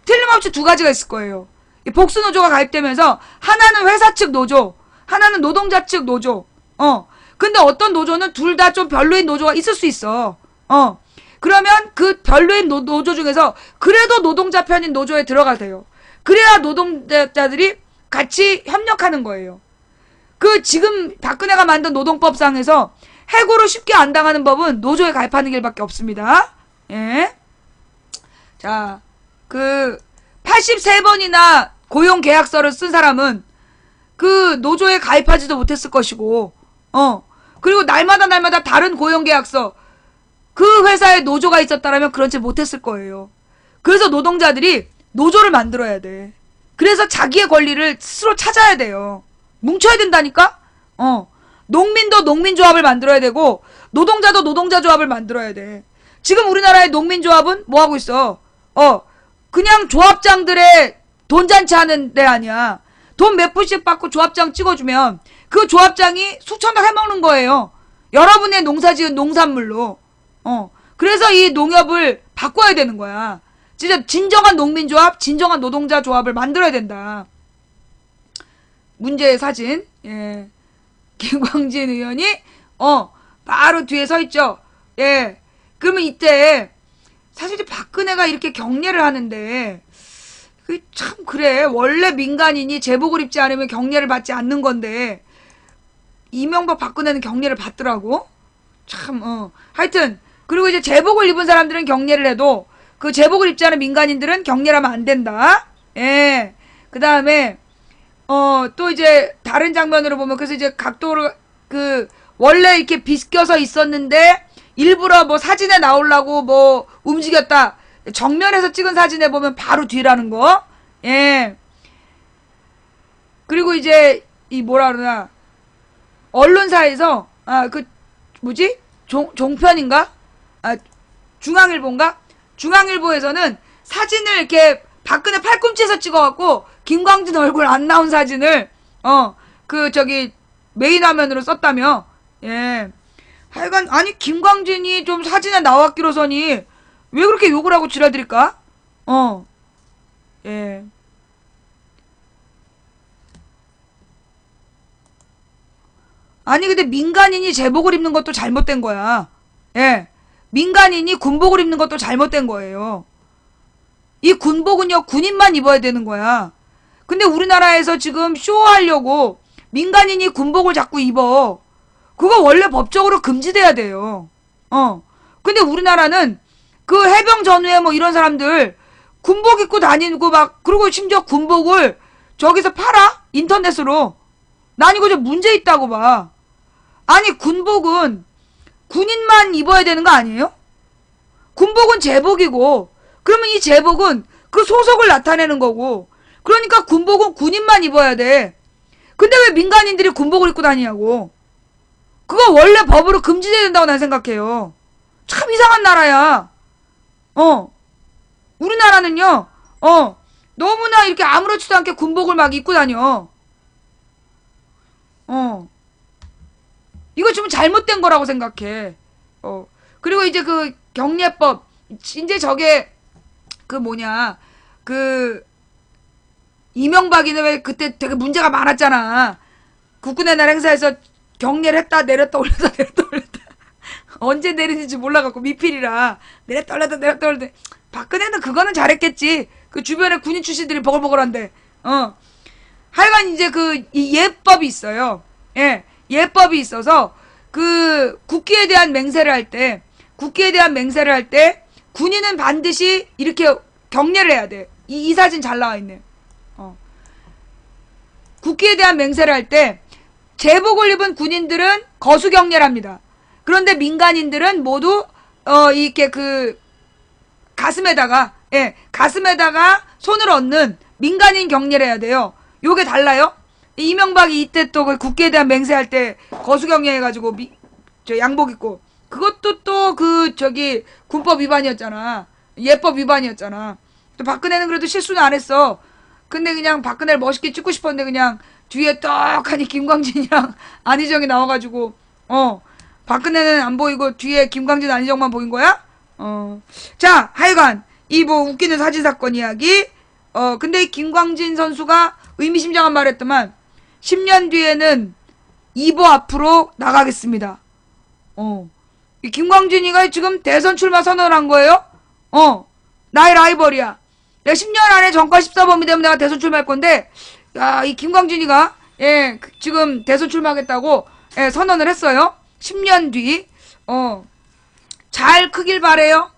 틀림없이 두 가지가 있을 거예요. 복수 노조가 가입되면서 하나는 회사 측 노조, 하나는 노동자 측 노조. 근데 어떤 노조는 둘 다 좀 별로인 노조가 있을 수 있어. 그러면 그 별로인 노조 중에서 그래도 노동자 편인 노조에 들어가야 돼요. 그래야 노동자들이 같이 협력하는 거예요. 지금 박근혜가 만든 노동법상에서 해고를 쉽게 안 당하는 법은 노조에 가입하는 길밖에 없습니다. 예. 자, 83번이나 고용계약서를 쓴 사람은 그 노조에 가입하지도 못했을 것이고, 그리고 날마다 다른 고용계약서, 그 회사에 노조가 있었다라면 그렇지 못했을 거예요. 그래서 노동자들이 노조를 만들어야 돼. 그래서 자기의 권리를 스스로 찾아야 돼요. 뭉쳐야 된다니까? 농민도 농민조합을 만들어야 되고, 노동자도 노동자조합을 만들어야 돼. 지금 우리나라의 농민조합은 뭐 하고 있어? 그냥 조합장들의 돈잔치 하는 데 아니야. 돈 몇 푼씩 받고 조합장 찍어주면 그 조합장이 수천억 해먹는 거예요. 여러분의 농사지은 농산물로. 그래서 이 농협을 바꿔야 되는 거야. 진짜 진정한 농민조합, 진정한 노동자 조합을 만들어야 된다. 문제의 사진. 예. 김광진 의원이 바로 뒤에 서 있죠. 예. 그러면 이때 사실 박근혜가 이렇게 경례를 하는데 참 그래. 원래 민간인이 제복을 입지 않으면 경례를 받지 않는 건데 이명박 박근혜는 경례를 받더라고. 참 하여튼 그리고 이제 제복을 입은 사람들은 경례를 해도 그 제복을 입지 않은 민간인들은 경례를 하면 안 된다. 예. 그 다음에 또 이제 다른 장면으로 보면 그래서 이제 각도를 원래 이렇게 비껴서 있었는데 일부러 뭐 사진에 나오려고 뭐 움직였다. 정면에서 찍은 사진에 보면 바로 뒤라는 거. 예. 그리고 이제 이 뭐라 그러나 언론사에서 그 뭐지? 종편인가? 중앙일보인가? 중앙일보에서는 사진을 이렇게 박근혜 팔꿈치에서 찍어갖고 김광진 얼굴 안 나온 사진을 메인 화면으로 썼다며. 예. 하여간 아니 김광진이 좀 사진에 나왔기로서니 왜 그렇게 욕을 하고 지랄드릴까? 예. 아니 근데 민간인이 제복을 입는 것도 잘못된 거야. 예. 민간인이 군복을 입는 것도 잘못된 거예요. 이 군복은요 군인만 입어야 되는 거야. 근데 우리나라에서 지금 쇼하려고 민간인이 군복을 자꾸 입어. 그거 원래 법적으로 금지돼야 돼요. 근데 우리나라는 그 해병 전후에 뭐 이런 사람들 군복 입고 다니고 막 그리고 심지어 군복을 저기서 팔아? 인터넷으로. 난 이거 좀 문제 있다고 봐. 아니 군복은 군인만 입어야 되는 거 아니에요? 군복은 제복이고 그러면 이 제복은 그 소속을 나타내는 거고 그러니까 군복은 군인만 입어야 돼. 근데 왜 민간인들이 군복을 입고 다니냐고. 그거 원래 법으로 금지돼야 된다고 난 생각해요. 참 이상한 나라야. 우리나라는요 너무나 이렇게 아무렇지도 않게 군복을 막 입고 다녀. 이거 좀 잘못된 거라고 생각해. 그리고 이제 그 경례법 이제 저게 이명박이는 왜 그때 되게 문제가 많았잖아. 국군의 날 행사에서 경례를 했다 내렸다 올렸다 내렸다 올렸다 언제 내리는지 몰라갖고 미필이라 내렸다 올렸다 내렸다 올렸다. 박근혜는 그거는 잘했겠지. 그 주변에 군인 출신들이 버글버글한데. 하여간 이제 이 예법이 있어요. 예, 예법이 있어서 그 국기에 대한 맹세를 할 때 군인은 반드시 이렇게 경례를 해야 돼. 이 사진 잘 나와 있네. 국기에 대한 맹세를 할 때 제복을 입은 군인들은 거수 경례를 합니다. 그런데 민간인들은 모두 이렇게 가슴에다가 손을 얹는 민간인 경례를 해야 돼요. 요게 달라요. 이명박이 이때 또 그 국기에 대한 맹세할 때 거수 경례 해가지고 양복 입고 그것도 또 군법 위반이었잖아. 예법 위반이었잖아. 또 박근혜는 그래도 실수는 안 했어. 근데 그냥 박근혜를 멋있게 찍고 싶었는데 그냥 뒤에 떡하니 김광진이랑 안희정이 나와가지고 박근혜는 안 보이고 뒤에 김광진 안희정만 보인 거야? 자, 하여간 이 뭐 웃기는 사진 사건 이야기. 근데 이 김광진 선수가 의미심장한 말을 했더만 10년 뒤에는 이보 앞으로 나가겠습니다. 이 김광진이가 지금 대선 출마 선언을 한 거예요? 나의 라이벌이야. 내가 10년 안에 정권 14범이 되면 내가 대선 출마할 건데, 야, 이 김광진이가, 지금 대선 출마하겠다고, 선언을 했어요. 10년 뒤, 잘 크길 바래요.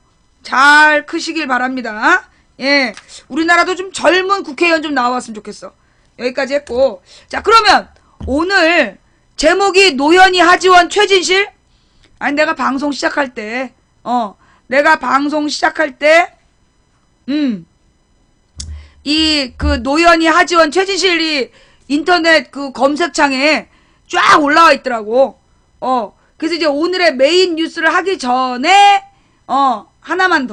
잘 크시길 바랍니다. 예. 우리나라도 좀 젊은 국회의원 좀 나왔으면 좋겠어. 여기까지 했고. 자, 그러면, 오늘, 제목이 노현이, 하지원, 최진실? 아니, 내가 방송 시작할 때, 노현이, 하지원, 최진실이 인터넷 검색창에 쫙 올라와 있더라고. 그래서 이제 오늘의 메인 뉴스를 하기 전에, 하나만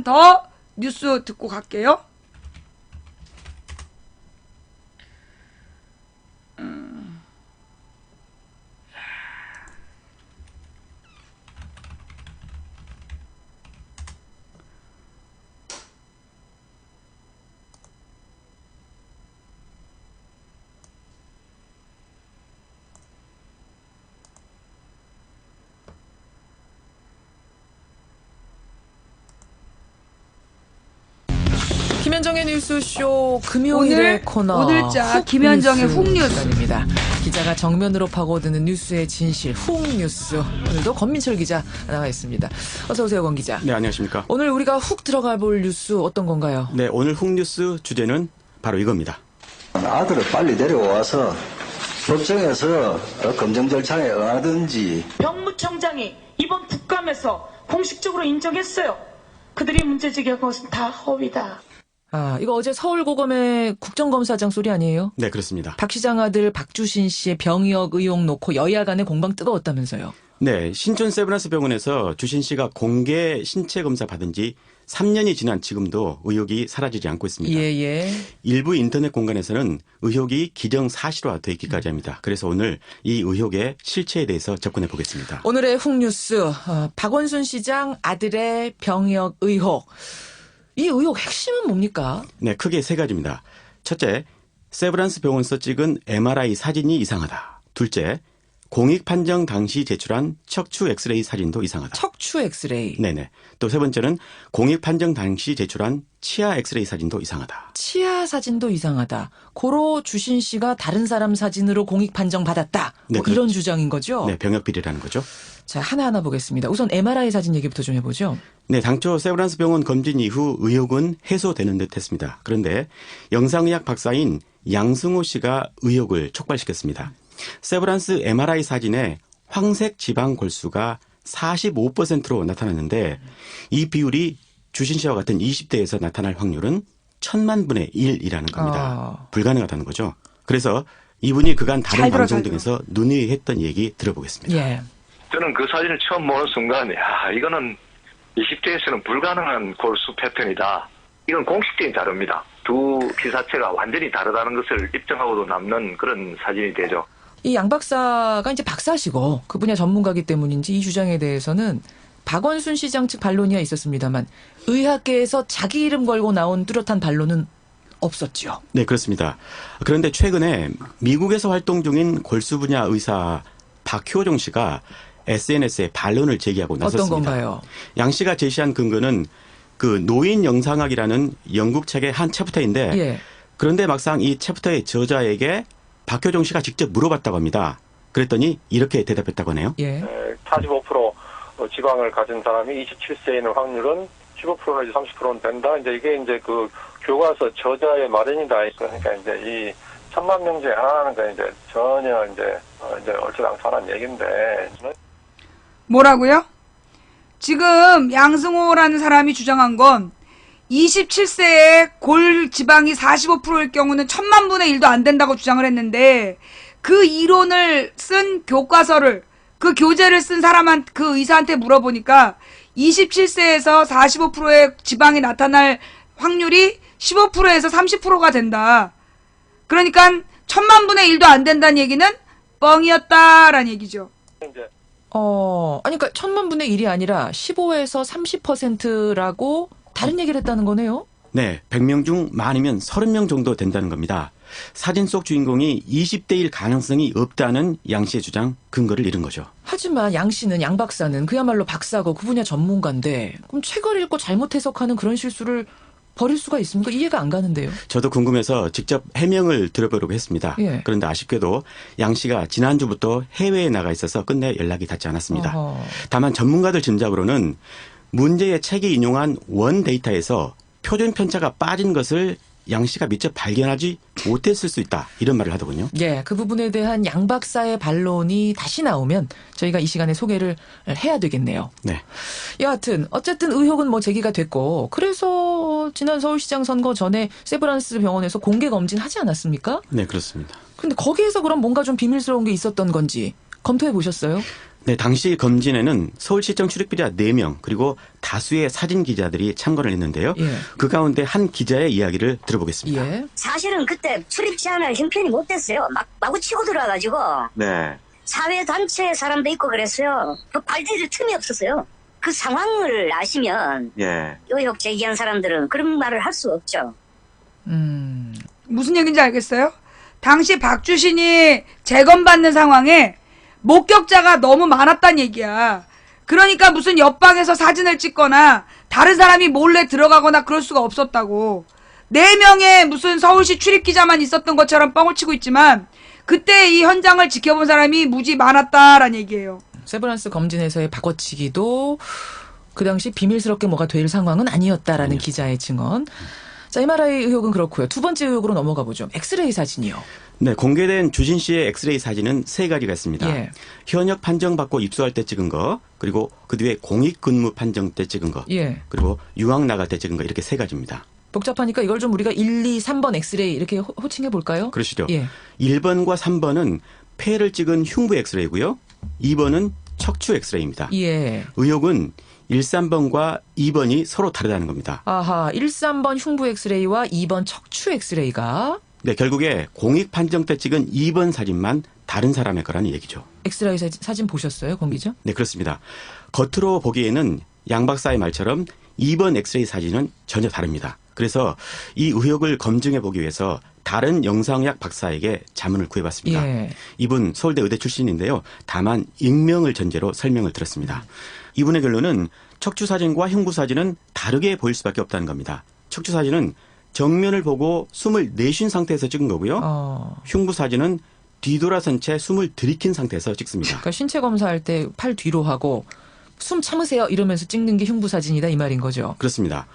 더 뉴스 듣고 갈게요. 김현정의 뉴스쇼 금요일의 코너 오늘자 김현정의 훅뉴스입니다. 기자가 정면으로 파고드는 뉴스의 진실 훅뉴스. 오늘도 권민철 기자 나와 있습니다. 어서 오세요, 권 기자. 네, 안녕하십니까. 오늘 우리가 훅 들어가 볼 뉴스 어떤 건가요? 네, 오늘 훅뉴스 주제는 바로 이겁니다. 아들을 빨리 데려와서 법정에서 검증 절차에 응하든지. 병무청장이 이번 국감에서 공식적으로 인정했어요. 그들이 문제 제기한 것은 다 허위다. 아, 이거 어제 서울고검의 국정검사장 소리 아니에요? 네, 그렇습니다. 박 시장 아들 박주신 씨의 병역 의혹 놓고 여야 간의 공방 뜨거웠다면서요. 네, 신촌 세브란스 병원에서 주신 씨가 공개 신체 검사 받은 지 3년이 지난 지금도 의혹이 사라지지 않고 있습니다. 예. 일부 인터넷 공간에서는 의혹이 기정사실화돼 있기까지 합니다. 그래서 오늘 이 의혹의 실체에 대해서 접근해 보겠습니다. 오늘의 훅뉴스, 박원순 시장 아들의 병역 의혹. 이 의혹 핵심은 뭡니까? 네, 크게 세 가지입니다. 첫째, 세브란스 병원에서 찍은 MRI 사진이 이상하다. 둘째, 공익 판정 당시 제출한 척추 엑스레이 사진도 이상하다. 척추 엑스레이. 네네. 또 세 번째는 공익 판정 당시 제출한 치아 엑스레이 사진도 이상하다. 치아 사진도 이상하다. 고로 주신 씨가 다른 사람 사진으로 공익 판정 받았다. 네, 이런 그렇죠. 주장인 거죠? 네, 병역 비리라는 거죠. 자, 하나하나 보겠습니다. 우선 MRI 사진 얘기부터 좀 해보죠. 네, 당초 세브란스 병원 검진 이후 의혹은 해소되는 듯 했습니다. 그런데 영상의학 박사인 양승호 씨가 의혹을 촉발시켰습니다. 세브란스 MRI 사진에 황색 지방 골수가 45%로 나타났는데 이 비율이 주신 씨와 같은 20대에서 나타날 확률은 1000만 분의 1이라는 겁니다. 불가능하다는 거죠. 그래서 이분이 그간 다른 방송 등에서 논의했던 얘기 들어보겠습니다. 예. 저는 그 사진을 처음 보는 순간, 이거는 20대에서는 불가능한 골수 패턴이다. 이건 공식적인 자료입니다. 두 기사체가 완전히 다르다는 것을 입증하고도 남는 그런 사진이 되죠. 이 양 박사가 이제 박사시고 그 분야 전문가기 때문인지 이 주장에 대해서는 박원순 시장 측 반론이야 있었습니다만 의학계에서 자기 이름 걸고 나온 뚜렷한 반론은 없었죠. 네, 그렇습니다. 그런데 최근에 미국에서 활동 중인 골수 분야 의사 박효종 씨가 SNS에 반론을 제기하고 나섰습니다. 어떤 건가요? 양 씨가 제시한 근거는 그 노인 영상학이라는 영국 책의 한 챕터인데 예. 그런데 막상 이 챕터의 저자에게 박효종 씨가 직접 물어봤다고 합니다. 그랬더니 이렇게 대답했다고 하네요. 예. 45% 지방을 가진 사람이 27세에 있는 확률은 15% 내지 30%는 된다. 이제 이게 이제 그 교과서 저자의 말입니다. 그러니까 이제 이 1000만 명 중에 하나는 거 이제 전혀 이제 얼토당토하는 얘기인데. 뭐라고요? 지금 양승호라는 사람이 주장한 건 27세에 골 지방이 45%일 경우는 1000만 분의 1도 안 된다고 주장을 했는데 그 이론을 쓴 교과서를 그 교재를 쓴 그 의사한테 물어보니까 27세에서 45%의 지방이 나타날 확률이 15%에서 30%가 된다. 그러니까 1000만 분의 1도 안 된다는 얘기는 뻥이었다라는 얘기죠. 이제 아니, 그러니까 1000만 분의 1이 아니라 15에서 30%라고 다른 얘기를 했다는 거네요? 네, 100명 중 많으면 30명 정도 된다는 겁니다. 사진 속 주인공이 20대일 가능성이 없다는 양 씨의 주장, 근거를 잃은 거죠. 하지만 양 씨는, 양 박사는 그야말로 박사고 그 분야 전문가인데 그럼 책을 읽고 잘못 해석하는 그런 실수를 벌일 수가 있습니까? 이해가 안 가는데요. 저도 궁금해서 직접 해명을 들어보려고 했습니다. 예. 그런데 아쉽게도 양 씨가 지난주부터 해외에 나가 있어서 끝내 연락이 닿지 않았습니다. 어허. 다만 전문가들 짐작으로는 문제의 책이 인용한 원 데이터에서 표준 편차가 빠진 것을 양 씨가 미처 발견하지 못했을 수 있다. 이런 말을 하더군요. 예, 그 부분에 대한 양 박사의 반론이 다시 나오면 저희가 이 시간에 소개를 해야 되겠네요. 네. 여하튼 어쨌든 의혹은 뭐 제기가 됐고 그래서 지난 서울시장 선거 전에 세브란스 병원에서 공개 검진하지 않았습니까? 네, 그렇습니다. 근데 거기에서 그럼 뭔가 좀 비밀스러운 게 있었던 건지 검토해 보셨어요? 네, 당시 검진에는 서울시청 출입기자 4명 그리고 다수의 사진 기자들이 참관을 했는데요. 예. 그 가운데 한 기자의 이야기를 들어보겠습니다. 예. 사실은 그때 출입 제한을 형편이 못 됐어요. 마구 치고 들어와가지고 네. 사회단체 사람도 있고 그랬어요. 그 발디딜 틈이 없었어요. 그 상황을 아시면 예. 의혹 제기한 사람들은 그런 말을 할 수 없죠. 무슨 얘기인지 알겠어요? 당시 박주신이 재검받는 상황에 목격자가 너무 많았단 얘기야. 그러니까 무슨 옆방에서 사진을 찍거나 다른 사람이 몰래 들어가거나 그럴 수가 없었다고. 4명의 무슨 서울시 출입기자만 있었던 것처럼 뻥을 치고 있지만 그때 이 현장을 지켜본 사람이 무지 많았다라는 얘기예요. 세브란스 검진에서의 바꿔치기도 그 당시 비밀스럽게 뭐가 될 상황은 아니었다라는 기자의 증언. 자, MRI 의혹은 그렇고요. 두 번째 의혹으로 넘어가 보죠. 엑스레이 사진이요. 네, 공개된 주진 씨의 엑스레이 사진은 3가지가 있습니다. 예. 현역 판정받고 입소할 때 찍은 거, 그리고 그 뒤에 공익근무 판정 때 찍은 거, 예. 그리고 유학 나갈 때 찍은 거 이렇게 3가지입니다. 복잡하니까 이걸 좀 우리가 1, 2, 3번 엑스레이 이렇게 호칭해 볼까요? 그러시죠? 예. 1번과 3번은 폐를 찍은 흉부 엑스레이고요. 2번은 척추 엑스레이입니다. 예. 의혹은 1, 3번과 2번이 서로 다르다는 겁니다. 아하, 1, 3번 흉부 엑스레이와 2번 척추 엑스레이가 네, 결국에 공익 판정 때 찍은 2번 사진만 다른 사람의 거라는 얘기죠. 엑스레이 사진 보셨어요, 권 기자? 네, 그렇습니다. 겉으로 보기에는 양 박사의 말처럼 2번 엑스레이 사진은 전혀 다릅니다. 그래서 이 의혹을 검증해 보기 위해서 다른 영상의학 박사에게 자문을 구해봤습니다. 예. 이분 서울대 의대 출신인데요. 다만 익명을 전제로 설명을 들었습니다. 이분의 결론은 척추 사진과 흉부 사진은 다르게 보일 수밖에 없다는 겁니다. 척추 사진은 정면을 보고 숨을 내쉰 상태에서 찍은 거고요. 흉부 사진은 뒤돌아선 채 숨을 들이킨 상태에서 찍습니다. 그러니까 신체 검사할 때 팔 뒤로 하고 숨 참으세요 이러면서 찍는 게 흉부 사진이다 이 말인 거죠. 그렇습니다.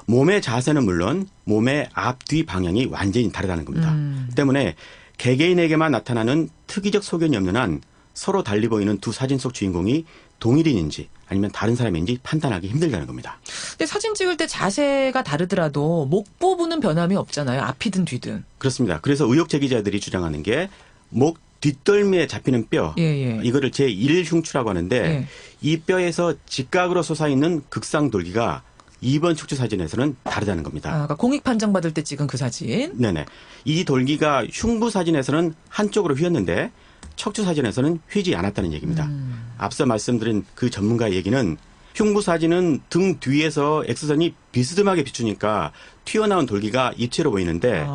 몸의 자세는 물론 몸의 앞뒤 방향이 완전히 다르다는 겁니다. 때문에 개개인에게만 나타나는 특이적 소견이 없는 한 서로 달리 보이는 두 사진 속 주인공이 동일인인지 아니면 다른 사람인지 판단하기 힘들다는 겁니다. 근데 사진 찍을 때 자세가 다르더라도 목 부분은 변함이 없잖아요. 앞이든 뒤든. 그렇습니다. 그래서 의혹 제기자들이 주장하는 게 목 뒷덜미에 잡히는 뼈, 이거를 제1흉추라고 하는데 예. 이 뼈에서 직각으로 솟아있는 극상돌기가 2번 척추 사진에서는 다르다는 겁니다. 그러니까 공익 판정 받을 때 찍은 그 사진. 네네. 이 돌기가 흉부 사진에서는 한쪽으로 휘었는데 척추 사진에서는 휘지 않았다는 얘기입니다. 앞서 말씀드린 그 전문가의 얘기는 흉부 사진은 등 뒤에서 X선이 비스듬하게 비추니까 튀어나온 돌기가 입체로 보이는데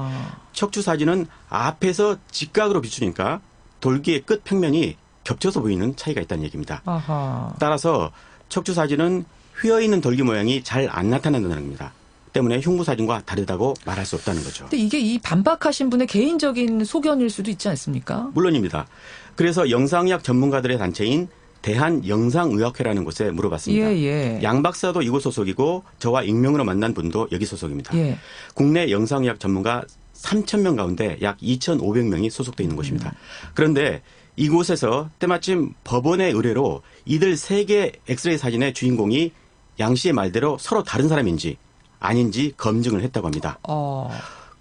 척추 사진은 앞에서 직각으로 비추니까 돌기의 끝 평면이 겹쳐서 보이는 차이가 있다는 얘기입니다. 아하. 따라서 척추 사진은 휘어있는 돌기 모양이 잘 안 나타난다는 겁니다. 때문에 흉부 사진과 다르다고 말할 수 없다는 거죠. 근데 이게 이 반박하신 분의 개인적인 소견일 수도 있지 않습니까? 물론입니다. 그래서 영상의학 전문가들의 단체인 대한영상의학회라는 곳에 물어봤습니다. 예. 양 박사도 이곳 소속이고 저와 익명으로 만난 분도 여기 소속입니다. 예. 국내 영상의학 전문가 3,000명 가운데 약 2,500명이 소속되어 있는 곳입니다. 그런데 이곳에서 때마침 법원의 의뢰로 이들 3개 엑스레이 사진의 주인공이 양 씨의 말대로 서로 다른 사람인지 아닌지 검증을 했다고 합니다.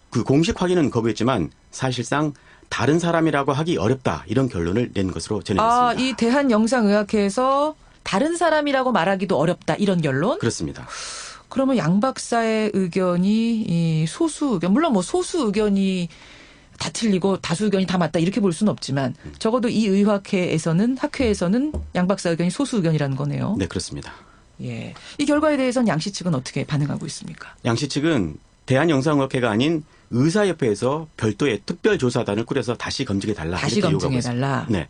그 공식 확인은 거부했지만 사실상 다른 사람이라고 하기 어렵다 이런 결론을 낸 것으로 전해졌습니다. 이 대한영상의학회에서 다른 사람이라고 말하기도 어렵다 이런 결론? 그렇습니다. 그러면 양 박사의 의견이 이 소수 의견, 물론 뭐 소수 의견이 다 틀리고 다수 의견이 다 맞다 이렇게 볼 수는 없지만 적어도 이 의학회에서는 학회에서는 양 박사 의견이 소수 의견이라는 거네요. 네, 그렇습니다. 예. 이 결과에 대해서는 양 씨 측은 어떻게 반응하고 있습니까? 양 씨 측은 대한영상의학회가 아닌 의사협회에서 별도의 특별조사단을 꾸려서 다시 검증해달라. 다시 검증해달라. 네.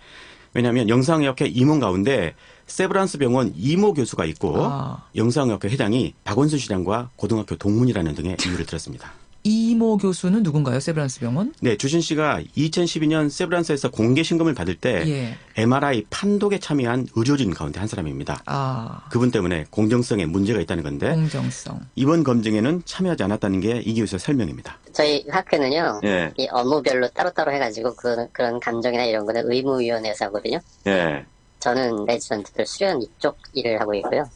왜냐하면 영상의학회 임원 가운데 세브란스 병원 이모 교수가 있고 영상의학회 회장이 박원순 시장과 고등학교 동문이라는 등의 이유를 들었습니다. 이모 교수는 누군가요? 세브란스 병원? 네, 주신 씨가 2012년 세브란스에서 공개 신검을 받을 때 MRI 판독에 참여한 의료진 가운데 한 사람입니다. 그분 때문에 공정성에 문제가 있다는 건데 공정성. 이번 검증에는 참여하지 않았다는 게 이 교수의 설명입니다. 저희 학회는요, 예. 이 업무별로 따로따로 해가지고 그런 감정이나 이런 거는 의무위원회에서 하거든요. 예. 저는 레지던트들 수련 이쪽 일을 하고 있고요.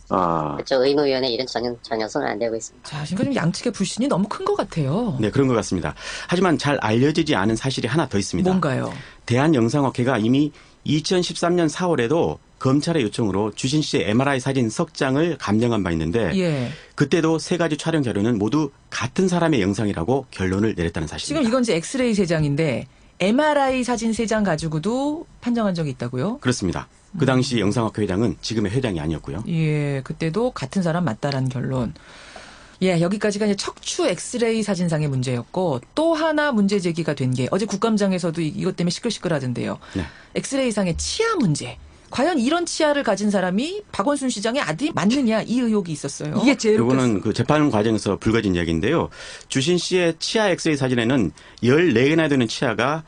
그쪽 의무위원회 일은 전혀 손을 안 대고 있습니다. 자, 지금 양측의 불신이 너무 큰 것 같아요. 네, 그런 것 같습니다. 하지만 잘 알려지지 않은 사실이 하나 더 있습니다. 뭔가요? 대한영상학회가 이미 2013년 4월에도 검찰의 요청으로 주신 씨의 MRI 사진 석 장을 감정한 바 있는데 그때도 3가지 촬영 자료는 모두 같은 사람의 영상이라고 결론을 내렸다는 사실입니다. 지금 이건 이제 엑스레이 3장인데 MRI 사진 3장 가지고도 판정한 적이 있다고요? 그렇습니다. 그 당시 영상학회 회장은 지금의 회장이 아니었고요. 예, 그때도 같은 사람 맞다라는 결론. 예, 여기까지가 이제 척추 엑스레이 사진상의 문제였고 또 하나 문제 제기가 된 게 어제 국감장에서도 이것 때문에 시끌시끌하던데요. 네. 엑스레이상의 치아 문제. 과연 이런 치아를 가진 사람이 박원순 시장의 아들이 맞느냐 이 의혹이 있었어요. 이게 제일 이거는 그 재판 과정에서 불거진 이야기인데요. 주신 씨의 치아 엑스레이 사진에는 14개나 되는 치아가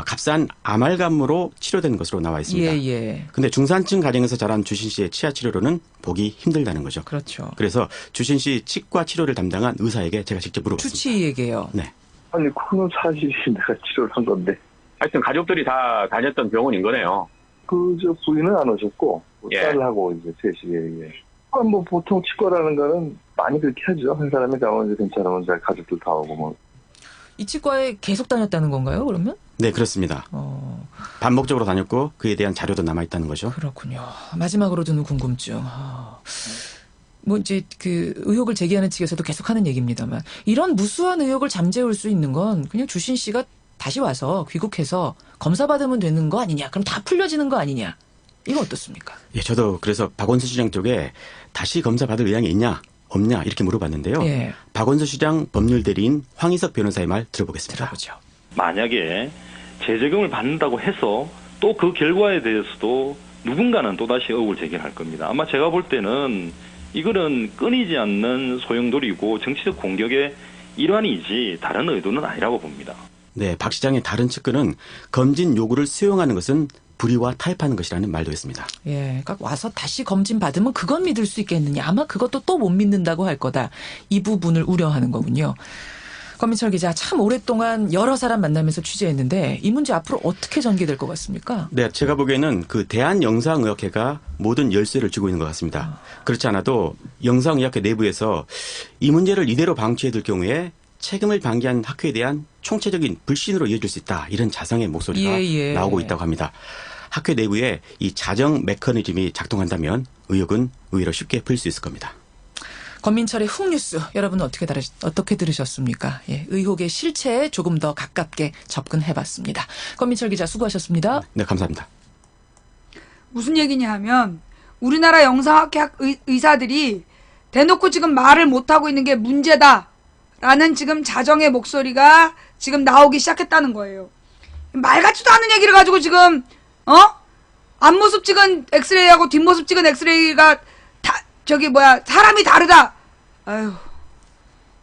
값싼 아말감으로 치료된 것으로 나와 있습니다. 예, 예. 근데 중산층 가정에서 자란 주신 씨의 치아 치료로는 보기 힘들다는 거죠. 그렇죠. 그래서 주신 씨 치과 치료를 담당한 의사에게 제가 직접 물어봤습니다. 추치에게요. 네. 아니, 그건 사실이 내가 치료를 한 건데. 하여튼 가족들이 다 다녔던 병원인 거네요. 저 부인은 안 오셨고, 예. 딸하고 이제 셋이, 예. 뭐 보통 치과라는 거는 많이 그렇게 하죠. 한 사람이 가면 이제 괜찮으면 이제 가족들 다 오고 뭐. 이 치과에 계속 다녔다는 건가요, 그러면? 네, 그렇습니다. 반복적으로 다녔고 그에 대한 자료도 남아 있다는 거죠. 그렇군요. 마지막으로 드는 궁금증. 뭐 이제 그 의혹을 제기하는 측에서도 계속 하는 얘기입니다만 이런 무수한 의혹을 잠재울 수 있는 건 그냥 주신 씨가 다시 와서 귀국해서 검사 받으면 되는 거 아니냐? 그럼 다 풀려지는 거 아니냐? 이거 어떻습니까? 예, 저도 그래서 박원순 시장 쪽에 다시 검사 받을 의향이 있냐 없냐 이렇게 물어봤는데요. 예. 박원순 시장 법률 대리인 황희석 변호사의 말 들어보겠습니다. 들어보죠. 만약에 재적용을 받는다고 해서 또 그 결과에 대해서도 누군가는 또다시 의혹을 제기할 겁니다. 아마 제가 볼 때는 이거는 끊이지 않는 소용돌이고 정치적 공격의 일환이지 다른 의도는 아니라고 봅니다. 네, 박 시장의 다른 측근은 검진 요구를 수용하는 것은 불의와 타협하는 것이라는 말도 했습니다. 예, 그러니까 와서 다시 검진 받으면 그건 믿을 수 있겠느냐. 아마 그것도 또 못 믿는다고 할 거다. 이 부분을 우려하는 거군요. 권민철 기자, 참 오랫동안 여러 사람 만나면서 취재했는데 이 문제 앞으로 어떻게 전개될 것 같습니까? 네, 제가 보기에는 그 대한영상의학회가 모든 열쇠를 쥐고 있는 것 같습니다. 그렇지 않아도 영상의학회 내부에서 이 문제를 이대로 방치해둘 경우에 책임을 방기한 학회에 대한 총체적인 불신으로 이어질 수 있다. 이런 자성의 목소리가 나오고 있다고 합니다. 학회 내부에 이 자정 메커니즘이 작동한다면 의혹은 의외로 쉽게 풀 수 있을 겁니다. 권민철의 훅뉴스 여러분은 어떻게 들으셨습니까? 예, 의혹의 실체에 조금 더 가깝게 접근해봤습니다. 권민철 기자 수고하셨습니다. 네, 감사합니다. 무슨 얘기냐 하면 우리나라 영상학회 의사들이 대놓고 지금 말을 못하고 있는 게 문제다라는 지금 자정의 목소리가 지금 나오기 시작했다는 거예요. 말 같지도 않은 얘기를 가지고 지금 앞모습 찍은 엑스레이하고 뒷모습 찍은 엑스레이가 사람이 다르다. 아유,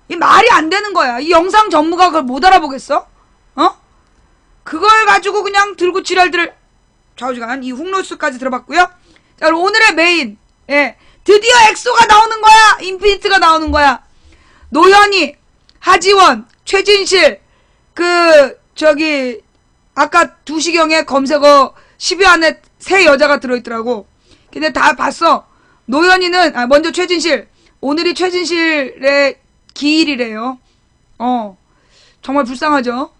이 말이 안 되는 거야. 이 영상 전무가 그걸 못 알아보겠어? 그걸 가지고 그냥 들고 지랄들을. 좌우지간 이 훅노스까지 들어봤고요. 자, 그럼 오늘의 메인. 예, 드디어 엑소가 나오는 거야. 인피니트가 나오는 거야. 노현이, 하지원, 최진실, 아까 2시경에 검색어 10위 안에 3 여자가 들어있더라고. 근데 다 봤어. 노현이는, 먼저 최진실. 오늘이 최진실의 기일이래요. 정말 불쌍하죠?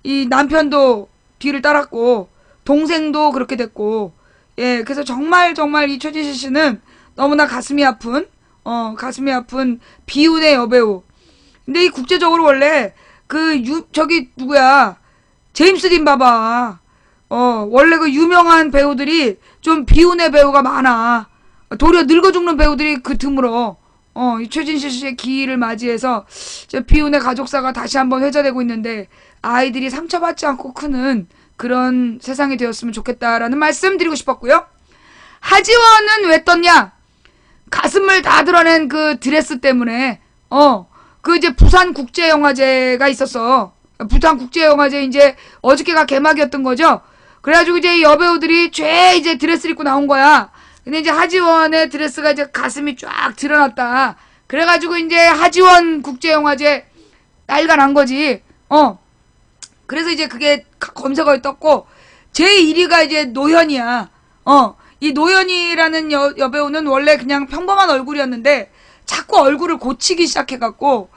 이 남편도 뒤를 따랐고, 동생도 그렇게 됐고, 예, 그래서 정말 이 최진실 씨는 너무나 가슴이 아픈 비운의 여배우. 근데 이 국제적으로 원래, 제임스 딘 봐봐. 원래 그 유명한 배우들이 좀 비운의 배우가 많아. 도리어 늙어 죽는 배우들이 그 드물어. 이 최진실 씨의 기일을 맞이해서 비운의 가족사가 다시 한번 회자되고 있는데 아이들이 상처받지 않고 크는 그런 세상이 되었으면 좋겠다라는 말씀 드리고 싶었고요. 하지원은 왜 떴냐? 가슴을 다 드러낸 그 드레스 때문에 이제 부산국제영화제가 있었어. 부산국제영화제 이제 어저께가 개막이었던 거죠. 그래가지고 이제 이 여배우들이 이제 드레스를 입고 나온 거야. 근데 이제 하지원의 드레스가 이제 가슴이 쫙 드러났다. 그래가지고 이제 하지원 국제영화제 난리가 난 거지. 그래서 이제 그게 검색어에 떴고, 제1위가 이제 노현이야. 이 노현이라는 여배우는 원래 그냥 평범한 얼굴이었는데, 자꾸 얼굴을 고치기 시작해갖고,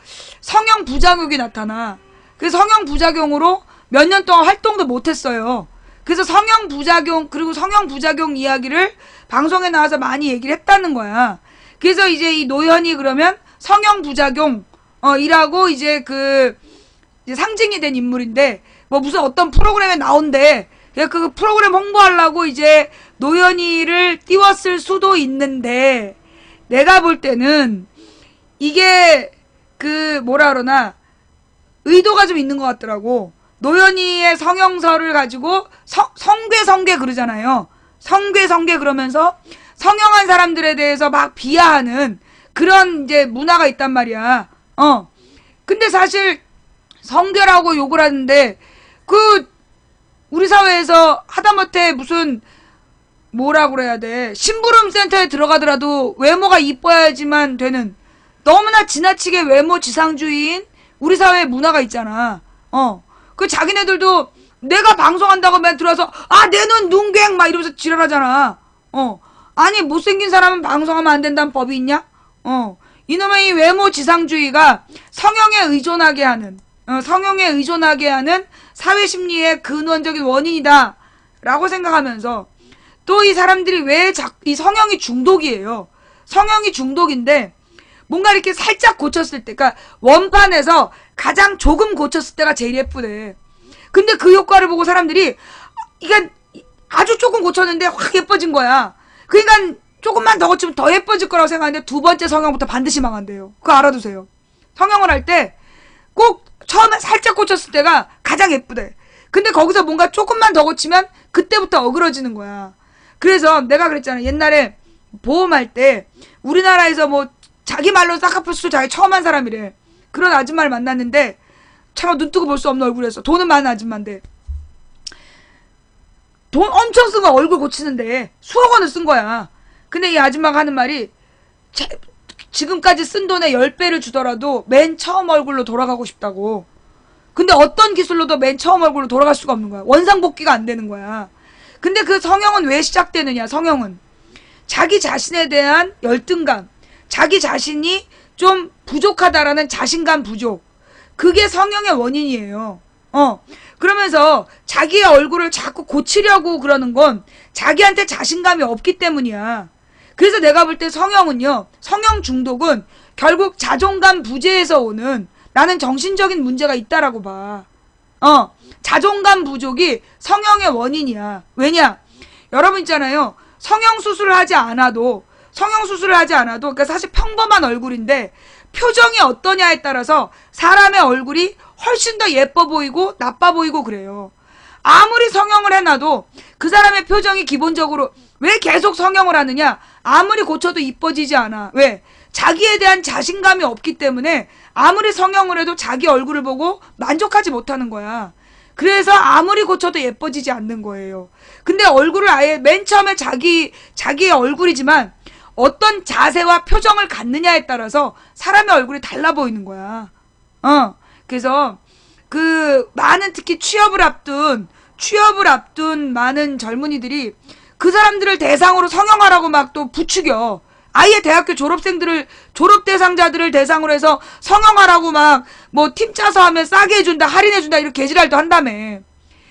성형 부작용이 나타나. 그래서 성형 부작용으로 몇 년 동안 활동도 못했어요. 그래서 성형 부작용 이야기를 방송에 나와서 많이 얘기를 했다는 거야. 그래서 이제 이 노현이 그러면 성형 부작용, 이라고 이제 이제 상징이 된 인물인데, 무슨 어떤 프로그램에 나온대. 그 프로그램 홍보하려고 이제 노현이를 띄웠을 수도 있는데, 내가 볼 때는 이게 의도가 좀 있는 것 같더라고. 노현이의 성형설을 가지고 성괴 그러잖아요. 성괴 그러면서 성형한 사람들에 대해서 막 비하하는 그런 이제 문화가 있단 말이야. 근데 사실 성괴라고 욕을 하는데 우리 사회에서 하다못해 무슨 뭐라 그래야 돼. 심부름 센터에 들어가더라도 외모가 이뻐야지만 되는 너무나 지나치게 외모 지상주의인 우리 사회의 문화가 있잖아. 그 자기네들도 내가 방송한다고 맨 들어와서 내 눈 눈괭 막 이러면서 지랄하잖아. 아니 못생긴 사람은 방송하면 안 된다는 법이 있냐? 이놈의 이 외모 지상주의가 성형에 의존하게 하는 사회 심리의 근원적인 원인이다 라고 생각하면서 또 이 사람들이 왜 이 성형이 중독이에요. 성형이 중독인데 뭔가 이렇게 살짝 고쳤을 때, 그러니까 원판에서 가장 조금 고쳤을 때가 제일 예쁘대. 근데 그 효과를 보고 사람들이 이게 아주 조금 고쳤는데 확 예뻐진 거야. 그러니까 조금만 더 고치면 더 예뻐질 거라고 생각하는데 두 번째 성형부터 반드시 망한대요. 그거 알아두세요. 성형을 할 때 꼭 처음에 살짝 고쳤을 때가 가장 예쁘대. 근데 거기서 뭔가 조금만 더 고치면 그때부터 어그러지는 거야. 그래서 내가 그랬잖아. 옛날에 보험할 때 우리나라에서 뭐 자기 말로 쌍꺼풀 수술 자기 처음 한 사람이래. 그런 아줌마를 만났는데 참 눈 뜨고 볼 수 없는 얼굴이었어. 돈은 많은 아줌마인데 돈 엄청 쓴 거야. 얼굴 고치는데 수억 원을 쓴 거야. 근데 이 아줌마가 하는 말이 지금까지 쓴 돈의 10배를 주더라도 맨 처음 얼굴로 돌아가고 싶다고. 근데 어떤 기술로도 맨 처음 얼굴로 돌아갈 수가 없는 거야. 원상복귀가 안 되는 거야. 근데 그 성형은 왜 시작되느냐. 성형은 자기 자신에 대한 열등감, 자기 자신이 좀 부족하다라는 자신감 부족, 그게 성형의 원인이에요. 그러면서 자기의 얼굴을 자꾸 고치려고 그러는 건 자기한테 자신감이 없기 때문이야. 그래서 내가 볼 때 성형은요, 성형 중독은 결국 자존감 부재에서 오는, 나는 정신적인 문제가 있다라고 봐. 자존감 부족이 성형의 원인이야. 왜냐? 여러분 있잖아요. 성형수술을 하지 않아도, 그러니까 사실 평범한 얼굴인데 표정이 어떠냐에 따라서 사람의 얼굴이 훨씬 더 예뻐 보이고 나빠 보이고 그래요. 아무리 성형을 해놔도 그 사람의 표정이 기본적으로, 왜 계속 성형을 하느냐? 아무리 고쳐도 이뻐지지 않아. 왜? 자기에 대한 자신감이 없기 때문에 아무리 성형을 해도 자기 얼굴을 보고 만족하지 못하는 거야. 그래서 아무리 고쳐도 예뻐지지 않는 거예요. 근데 얼굴을 아예 맨 처음에 자기의 얼굴이지만 어떤 자세와 표정을 갖느냐에 따라서 사람의 얼굴이 달라 보이는 거야. 그래서 많은 특히 취업을 앞둔 많은 젊은이들이 그 사람들을 대상으로 성형하라고 막 또 부추겨. 아예 대학교 졸업 대상자들을 대상으로 해서 성형하라고 막 뭐 팀 짜서 하면 싸게 해준다, 할인해준다, 이렇게 개지랄도 한다며.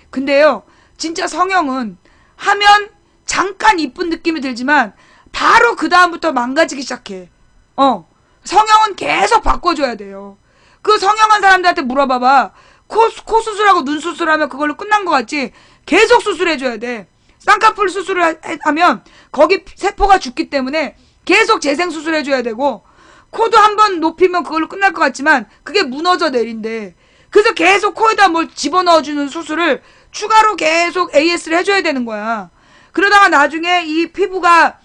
근데요, 진짜 성형은 하면 잠깐 이쁜 느낌이 들지만 바로 그 다음부터 망가지기 시작해. 성형은 계속 바꿔줘야 돼요. 그 성형한 사람들한테 물어봐봐. 코 수술하고 눈 수술하면 그걸로 끝난 것 같지? 계속 수술해줘야 돼. 쌍꺼풀 수술을 하면 거기 세포가 죽기 때문에 계속 재생 수술해줘야 되고, 코도 한번 높이면 그걸로 끝날 것 같지만 그게 무너져 내린대. 그래서 계속 코에다 뭘 집어넣어주는 수술을 추가로 계속 AS를 해줘야 되는 거야. 그러다가 나중에 이 피부가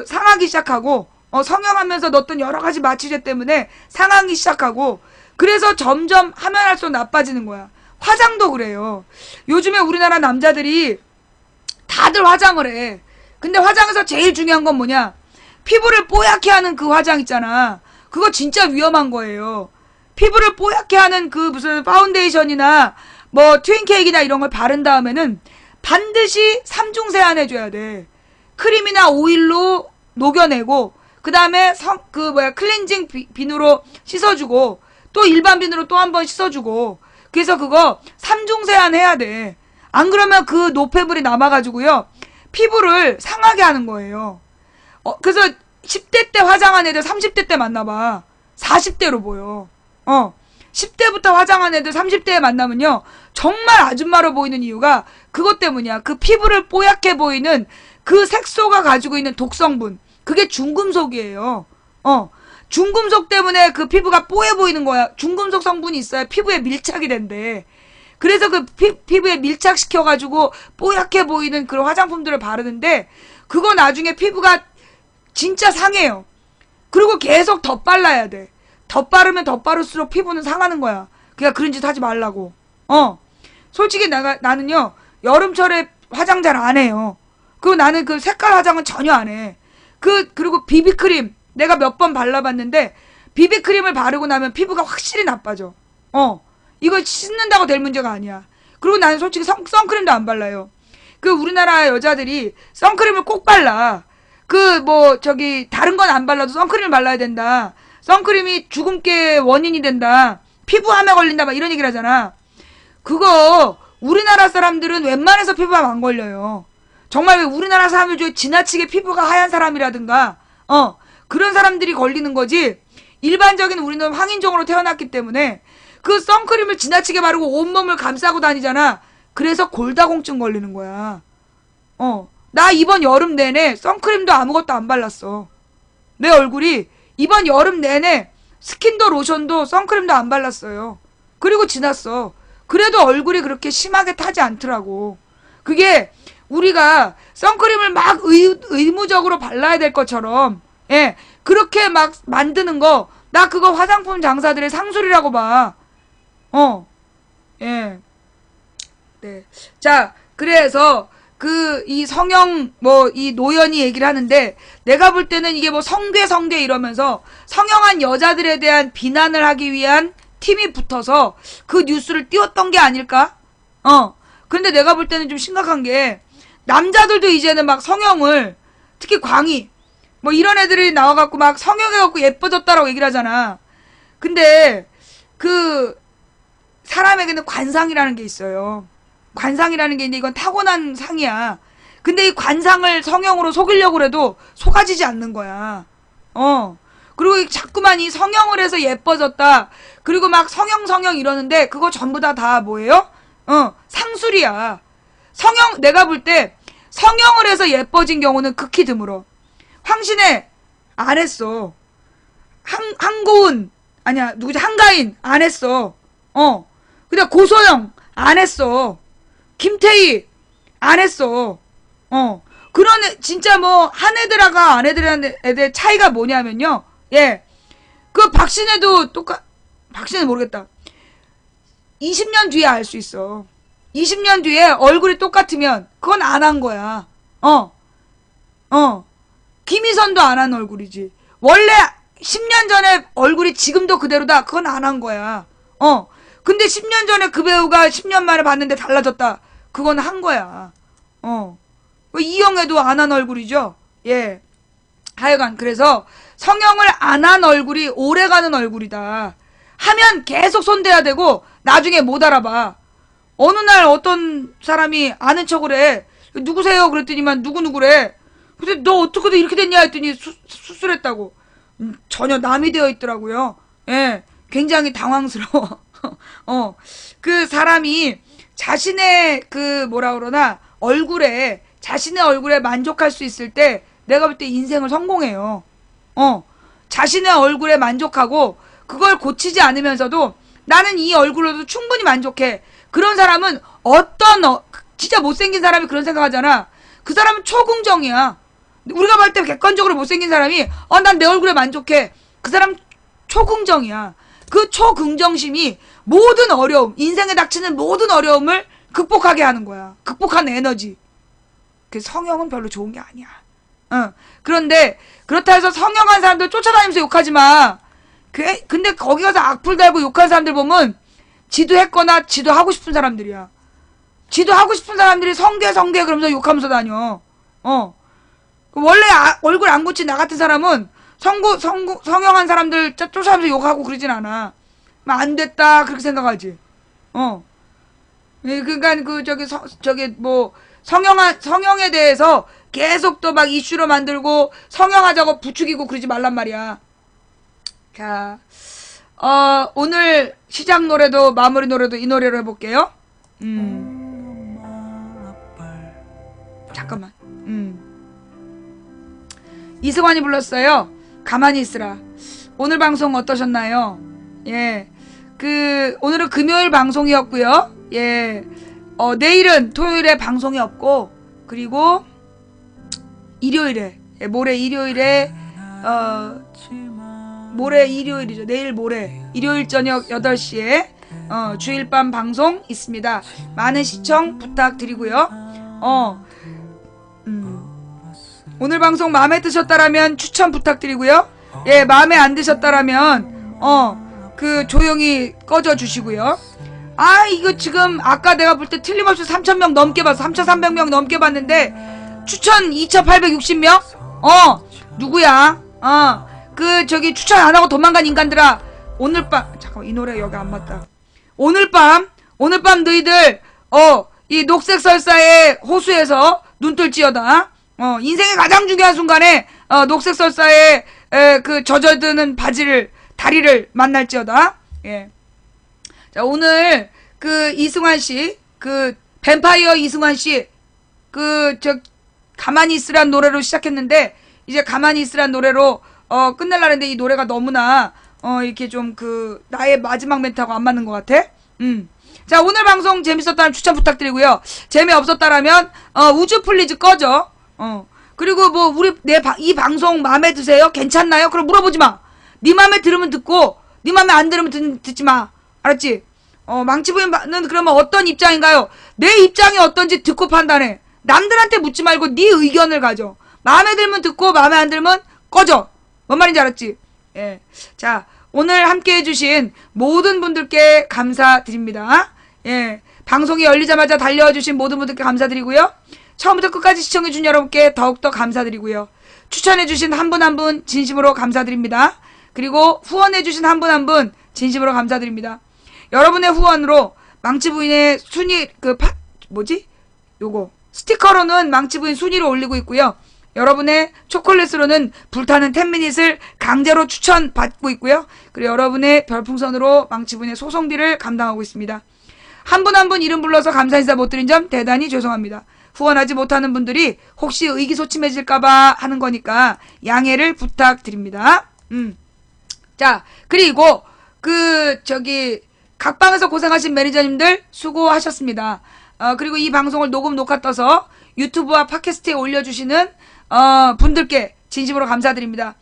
상하기 시작하고, 성형하면서 넣었던 여러 가지 마취제 때문에 상하기 시작하고, 그래서 점점 하면 할수록 나빠지는 거야. 화장도 그래요. 요즘에 우리나라 남자들이 다들 화장을 해. 근데 화장에서 제일 중요한 건 뭐냐? 피부를 뽀얗게 하는 그 화장 있잖아. 그거 진짜 위험한 거예요. 피부를 뽀얗게 하는 그 무슨 파운데이션이나 뭐 트윈케이크나 이런 걸 바른 다음에는 반드시 3중 세안해줘야 돼. 크림이나 오일로 녹여내고, 그 다음에 클렌징 비누로 씻어주고, 또 일반 비누로 또 한 번 씻어주고, 그래서 그거 3중 세안해야 돼. 안 그러면 그 노폐물이 남아가지고요, 피부를 상하게 하는 거예요. 그래서 10대 때 화장한 애들 30대 때 만나봐. 40대로 보여. 10대부터 화장한 애들 30대에 만나면요, 정말 아줌마로 보이는 이유가 그것 때문이야. 그 피부를 뽀얗게 보이는 그 색소가 가지고 있는 독성분. 그게 중금속이에요. 중금속 때문에 그 피부가 뽀해 보이는 거야. 중금속 성분이 있어야 피부에 밀착이 된대. 그래서 그 피부에 밀착시켜가지고 뽀얗게 보이는 그런 화장품들을 바르는데, 그거 나중에 피부가 진짜 상해요. 그리고 계속 덧발라야 돼. 덧바르면 덧바를수록 피부는 상하는 거야. 그러니까 그런 짓 하지 말라고. 솔직히 나는요, 여름철에 화장 잘 안 해요. 그리고 나는 그 색깔 화장은 전혀 안 해. 그리고 비비크림 내가 몇 번 발라봤는데 비비크림을 바르고 나면 피부가 확실히 나빠져. 이거 씻는다고 될 문제가 아니야. 그리고 나는 솔직히 선크림도 안 발라요. 그 우리나라 여자들이 선크림을 꼭 발라. 다른 건 안 발라도 선크림을 발라야 된다. 선크림이 죽음의 원인이 된다. 피부암에 걸린다. 막 이런 얘기를 하잖아. 그거 우리나라 사람들은 웬만해서 피부암 안 걸려요. 정말 왜 우리나라 사람들 중에 지나치게 피부가 하얀 사람이라든가 그런 사람들이 걸리는 거지. 일반적인 우리는 황인종으로 태어났기 때문에 그 선크림을 지나치게 바르고 온몸을 감싸고 다니잖아. 그래서 골다공증 걸리는 거야. 나 이번 여름 내내 선크림도 아무것도 안 발랐어. 내 얼굴이 이번 여름 내내 스킨도 로션도 선크림도 안 발랐어요. 그리고 지났어. 그래도 얼굴이 그렇게 심하게 타지 않더라고. 그게 우리가 선크림을 막 의무적으로 발라야 될 것처럼 그렇게 막 만드는 거, 나 그거 화장품 장사들의 상술이라고 봐. 네. 자, 그래서 이 성형 이 노연이 얘기를 하는데, 내가 볼 때는 이게 성괴 이러면서 성형한 여자들에 대한 비난을 하기 위한 팀이 붙어서 그 뉴스를 띄웠던 게 아닐까? 그런데 내가 볼 때는 좀 심각한 게, 남자들도 이제는 막 성형을, 특히 광희 이런 애들이 나와갖고 막 성형해갖고 예뻐졌다라고 얘기를 하잖아. 근데 사람에게는 관상이라는 게 있어요. 관상이라는 게 있는데 이건 타고난 상이야. 근데 이 관상을 성형으로 속이려고 해도 속아지지 않는 거야. 그리고 자꾸만 이 성형을 해서 예뻐졌다. 그리고 막 성형 이러는데 그거 전부 다 뭐예요? 상술이야. 내가 볼 때 성형을 해서 예뻐진 경우는 극히 드물어. 황신혜 안 했어. 한고은 아니야, 누구지? 한가인 안 했어. 그다음 고소영 안 했어. 김태희 안 했어. 그런 진짜 한 애들하고 안 애들 차이가 뭐냐면요. 그 박신혜도 박신혜 모르겠다. 20년 뒤에 알 수 있어. 20년 뒤에 얼굴이 똑같으면 그건 안 한 거야. 김희선도 안 한 얼굴이지. 원래 10년 전에 얼굴이 지금도 그대로다. 그건 안 한 거야. 근데 10년 전에 그 배우가 10년 만에 봤는데 달라졌다. 그건 한 거야. 이영애도 안 한 얼굴이죠. 하여간 그래서 성형을 안 한 얼굴이 오래가는 얼굴이다. 하면 계속 손대야 되고 나중에 못 알아봐. 어느 날 어떤 사람이 아는 척을 해. 누구세요? 그랬더니만 누구래. 근데 너 어떻게 이렇게 됐냐 했더니 수술했다고. 전혀 남이 되어 있더라고요. 굉장히 당황스러워. 그 사람이 자신의 자신의 얼굴에 만족할 수 있을 때 내가 볼 때 인생을 성공해요. 자신의 얼굴에 만족하고 그걸 고치지 않으면서도 나는 이 얼굴로도 충분히 만족해. 그런 사람은 진짜 못생긴 사람이 그런 생각하잖아. 그 사람은 초긍정이야. 우리가 볼 때 객관적으로 못생긴 사람이 난 내 얼굴에 만족해. 그 사람 초긍정이야. 그 초긍정심이 모든 어려움, 인생에 닥치는 모든 어려움을 극복하게 하는 거야. 극복하는 에너지. 그 성형은 별로 좋은 게 아니야. 그런데 그렇다 해서 성형한 사람들 쫓아다니면서 욕하지 마. 근데 거기 가서 악플 달고 욕하는 사람들 보면 지도 했거나 지도 하고 싶은 사람들이야. 지도 하고 싶은 사람들이 성괴 그러면서 욕하면서 다녀. 원래 얼굴 안 고친 나 같은 사람은 성형한 사람들 쫓아가면서 욕하고 그러진 않아. 안 됐다 그렇게 생각하지. 그러니까 성형에 대해서 계속 또 막 이슈로 만들고 성형하자고 부추기고 그러지 말란 말이야. 자, 오늘 시작 노래도 마무리 노래도 이 노래로 해볼게요. 잠깐만. 이승환이 불렀어요. 가만히 있으라. 오늘 방송 어떠셨나요? 오늘은 금요일 방송이었고요. 내일은 토요일에 방송이 없고, 그리고 일요일에, 모레 일요일에, 모레 일요일이죠. 내일 모레 일요일 저녁 8시에 주일 밤 방송 있습니다. 많은 시청 부탁드리고요. 오늘 방송 마음에 드셨다라면 추천 부탁드리고요. 예, 마음에 안 드셨다라면 조용히 꺼져 주시고요. 아, 이거 지금 아까 내가 볼 때 틀림없이 3,000명 넘게 봤어. 3,300명 넘게 봤는데 추천 2,860명? 누구야? 추천 안 하고 도망간 인간들아. 오늘 밤, 잠깐만, 이 노래 여기 안 맞다. 오늘 밤 너희들, 이 녹색 설사의 호수에서 눈뜰지어다. 인생의 가장 중요한 순간에, 녹색 설사의, 젖어드는 다리를 만날지어다. 예. 자, 오늘, 이승환 씨, 뱀파이어 이승환 씨, 가만히 있으란 노래로 시작했는데, 이제 가만히 있으란 노래로, 끝날라는데 이 노래가 너무나, 이렇게 좀 나의 마지막 멘트하고 안 맞는 것 같아. 자, 오늘 방송 재밌었다면 추천 부탁드리고요. 재미없었다라면, 우주 플리즈 꺼져. 그리고 뭐, 이 방송 마음에 드세요? 괜찮나요? 그럼 물어보지 마. 네 맘에 들으면 듣고, 네 맘에 안 들으면 듣지 마. 알았지? 망치부인은 그러면 어떤 입장인가요? 내 입장이 어떤지 듣고 판단해. 남들한테 묻지 말고 네 의견을 가져. 마음에 들면 듣고, 마음에 안 들면 꺼져. 뭔 말인지 알았지? 예. 자, 오늘 함께 해주신 모든 분들께 감사드립니다. 예. 방송이 열리자마자 달려주신 모든 분들께 감사드리고요. 처음부터 끝까지 시청해준 여러분께 더욱더 감사드리고요. 추천해주신 한 분 한 분 진심으로 감사드립니다. 그리고 후원해주신 한 분 한 분 진심으로 감사드립니다. 여러분의 후원으로 망치부인의 순위, 스티커로는 망치부인 순위를 올리고 있고요. 여러분의 초콜릿으로는 불타는 10미닛을 강제로 추천받고 있고요. 그리고 여러분의 별풍선으로 망치부인의 소송비를 감당하고 있습니다. 한 분 한 분 이름 불러서 감사 인사 못 드린 점 대단히 죄송합니다. 후원하지 못하는 분들이 혹시 의기소침해질까봐 하는 거니까 양해를 부탁드립니다. 자, 그리고 각방에서 고생하신 매니저님들 수고하셨습니다. 그리고 이 방송을 녹화 떠서 유튜브와 팟캐스트에 올려주시는 분들께 진심으로 감사드립니다.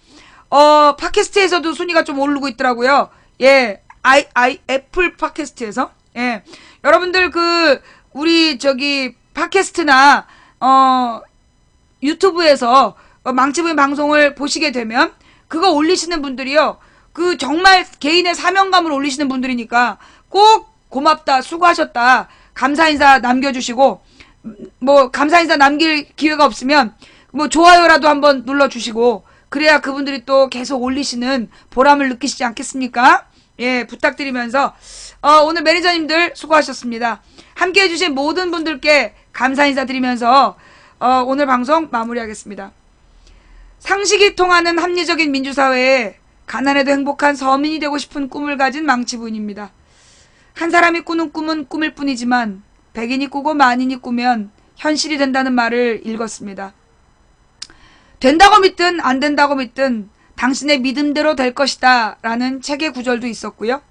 팟캐스트에서도 순위가 좀 오르고 있더라고요. 예, 애플 팟캐스트에서. 예, 여러분들 우리 팟캐스트나 유튜브에서 망치부인 방송을 보시게 되면 그거 올리시는 분들이요. 정말 개인의 사명감을 올리시는 분들이니까 꼭 고맙다, 수고하셨다, 감사 인사 남겨주시고, 감사 인사 남길 기회가 없으면 좋아요라도 한번 눌러주시고, 그래야 그분들이 또 계속 올리시는 보람을 느끼시지 않겠습니까? 예, 부탁드리면서 오늘 매니저님들 수고하셨습니다. 함께 해주신 모든 분들께 감사 인사드리면서 오늘 방송 마무리하겠습니다. 상식이 통하는 합리적인 민주사회에 가난해도 행복한 서민이 되고 싶은 꿈을 가진 망치부인입니다. 한 사람이 꾸는 꿈은 꿈일 뿐이지만 백인이 꾸고 만인이 꾸면 현실이 된다는 말을 읽었습니다. 된다고 믿든 안 된다고 믿든 당신의 믿음대로 될 것이다 라는 책의 구절도 있었고요.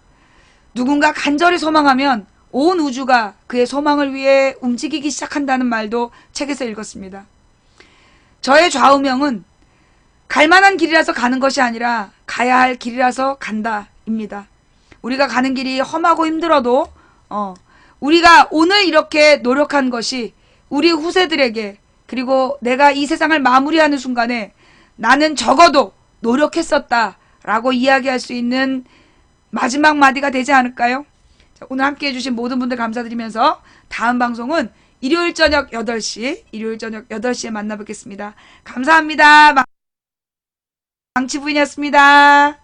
누군가 간절히 소망하면 온 우주가 그의 소망을 위해 움직이기 시작한다는 말도 책에서 읽었습니다. 저의 좌우명은 갈만한 길이라서 가는 것이 아니라 가야 할 길이라서 간다입니다. 우리가 가는 길이 험하고 힘들어도 우리가 오늘 이렇게 노력한 것이 우리 후세들에게, 그리고 내가 이 세상을 마무리하는 순간에 나는 적어도 노력했었다라고 이야기할 수 있는 마지막 마디가 되지 않을까요? 자, 오늘 함께 해주신 모든 분들 감사드리면서 다음 방송은 일요일 저녁 8시에 만나뵙겠습니다. 감사합니다. 망치부인이었습니다.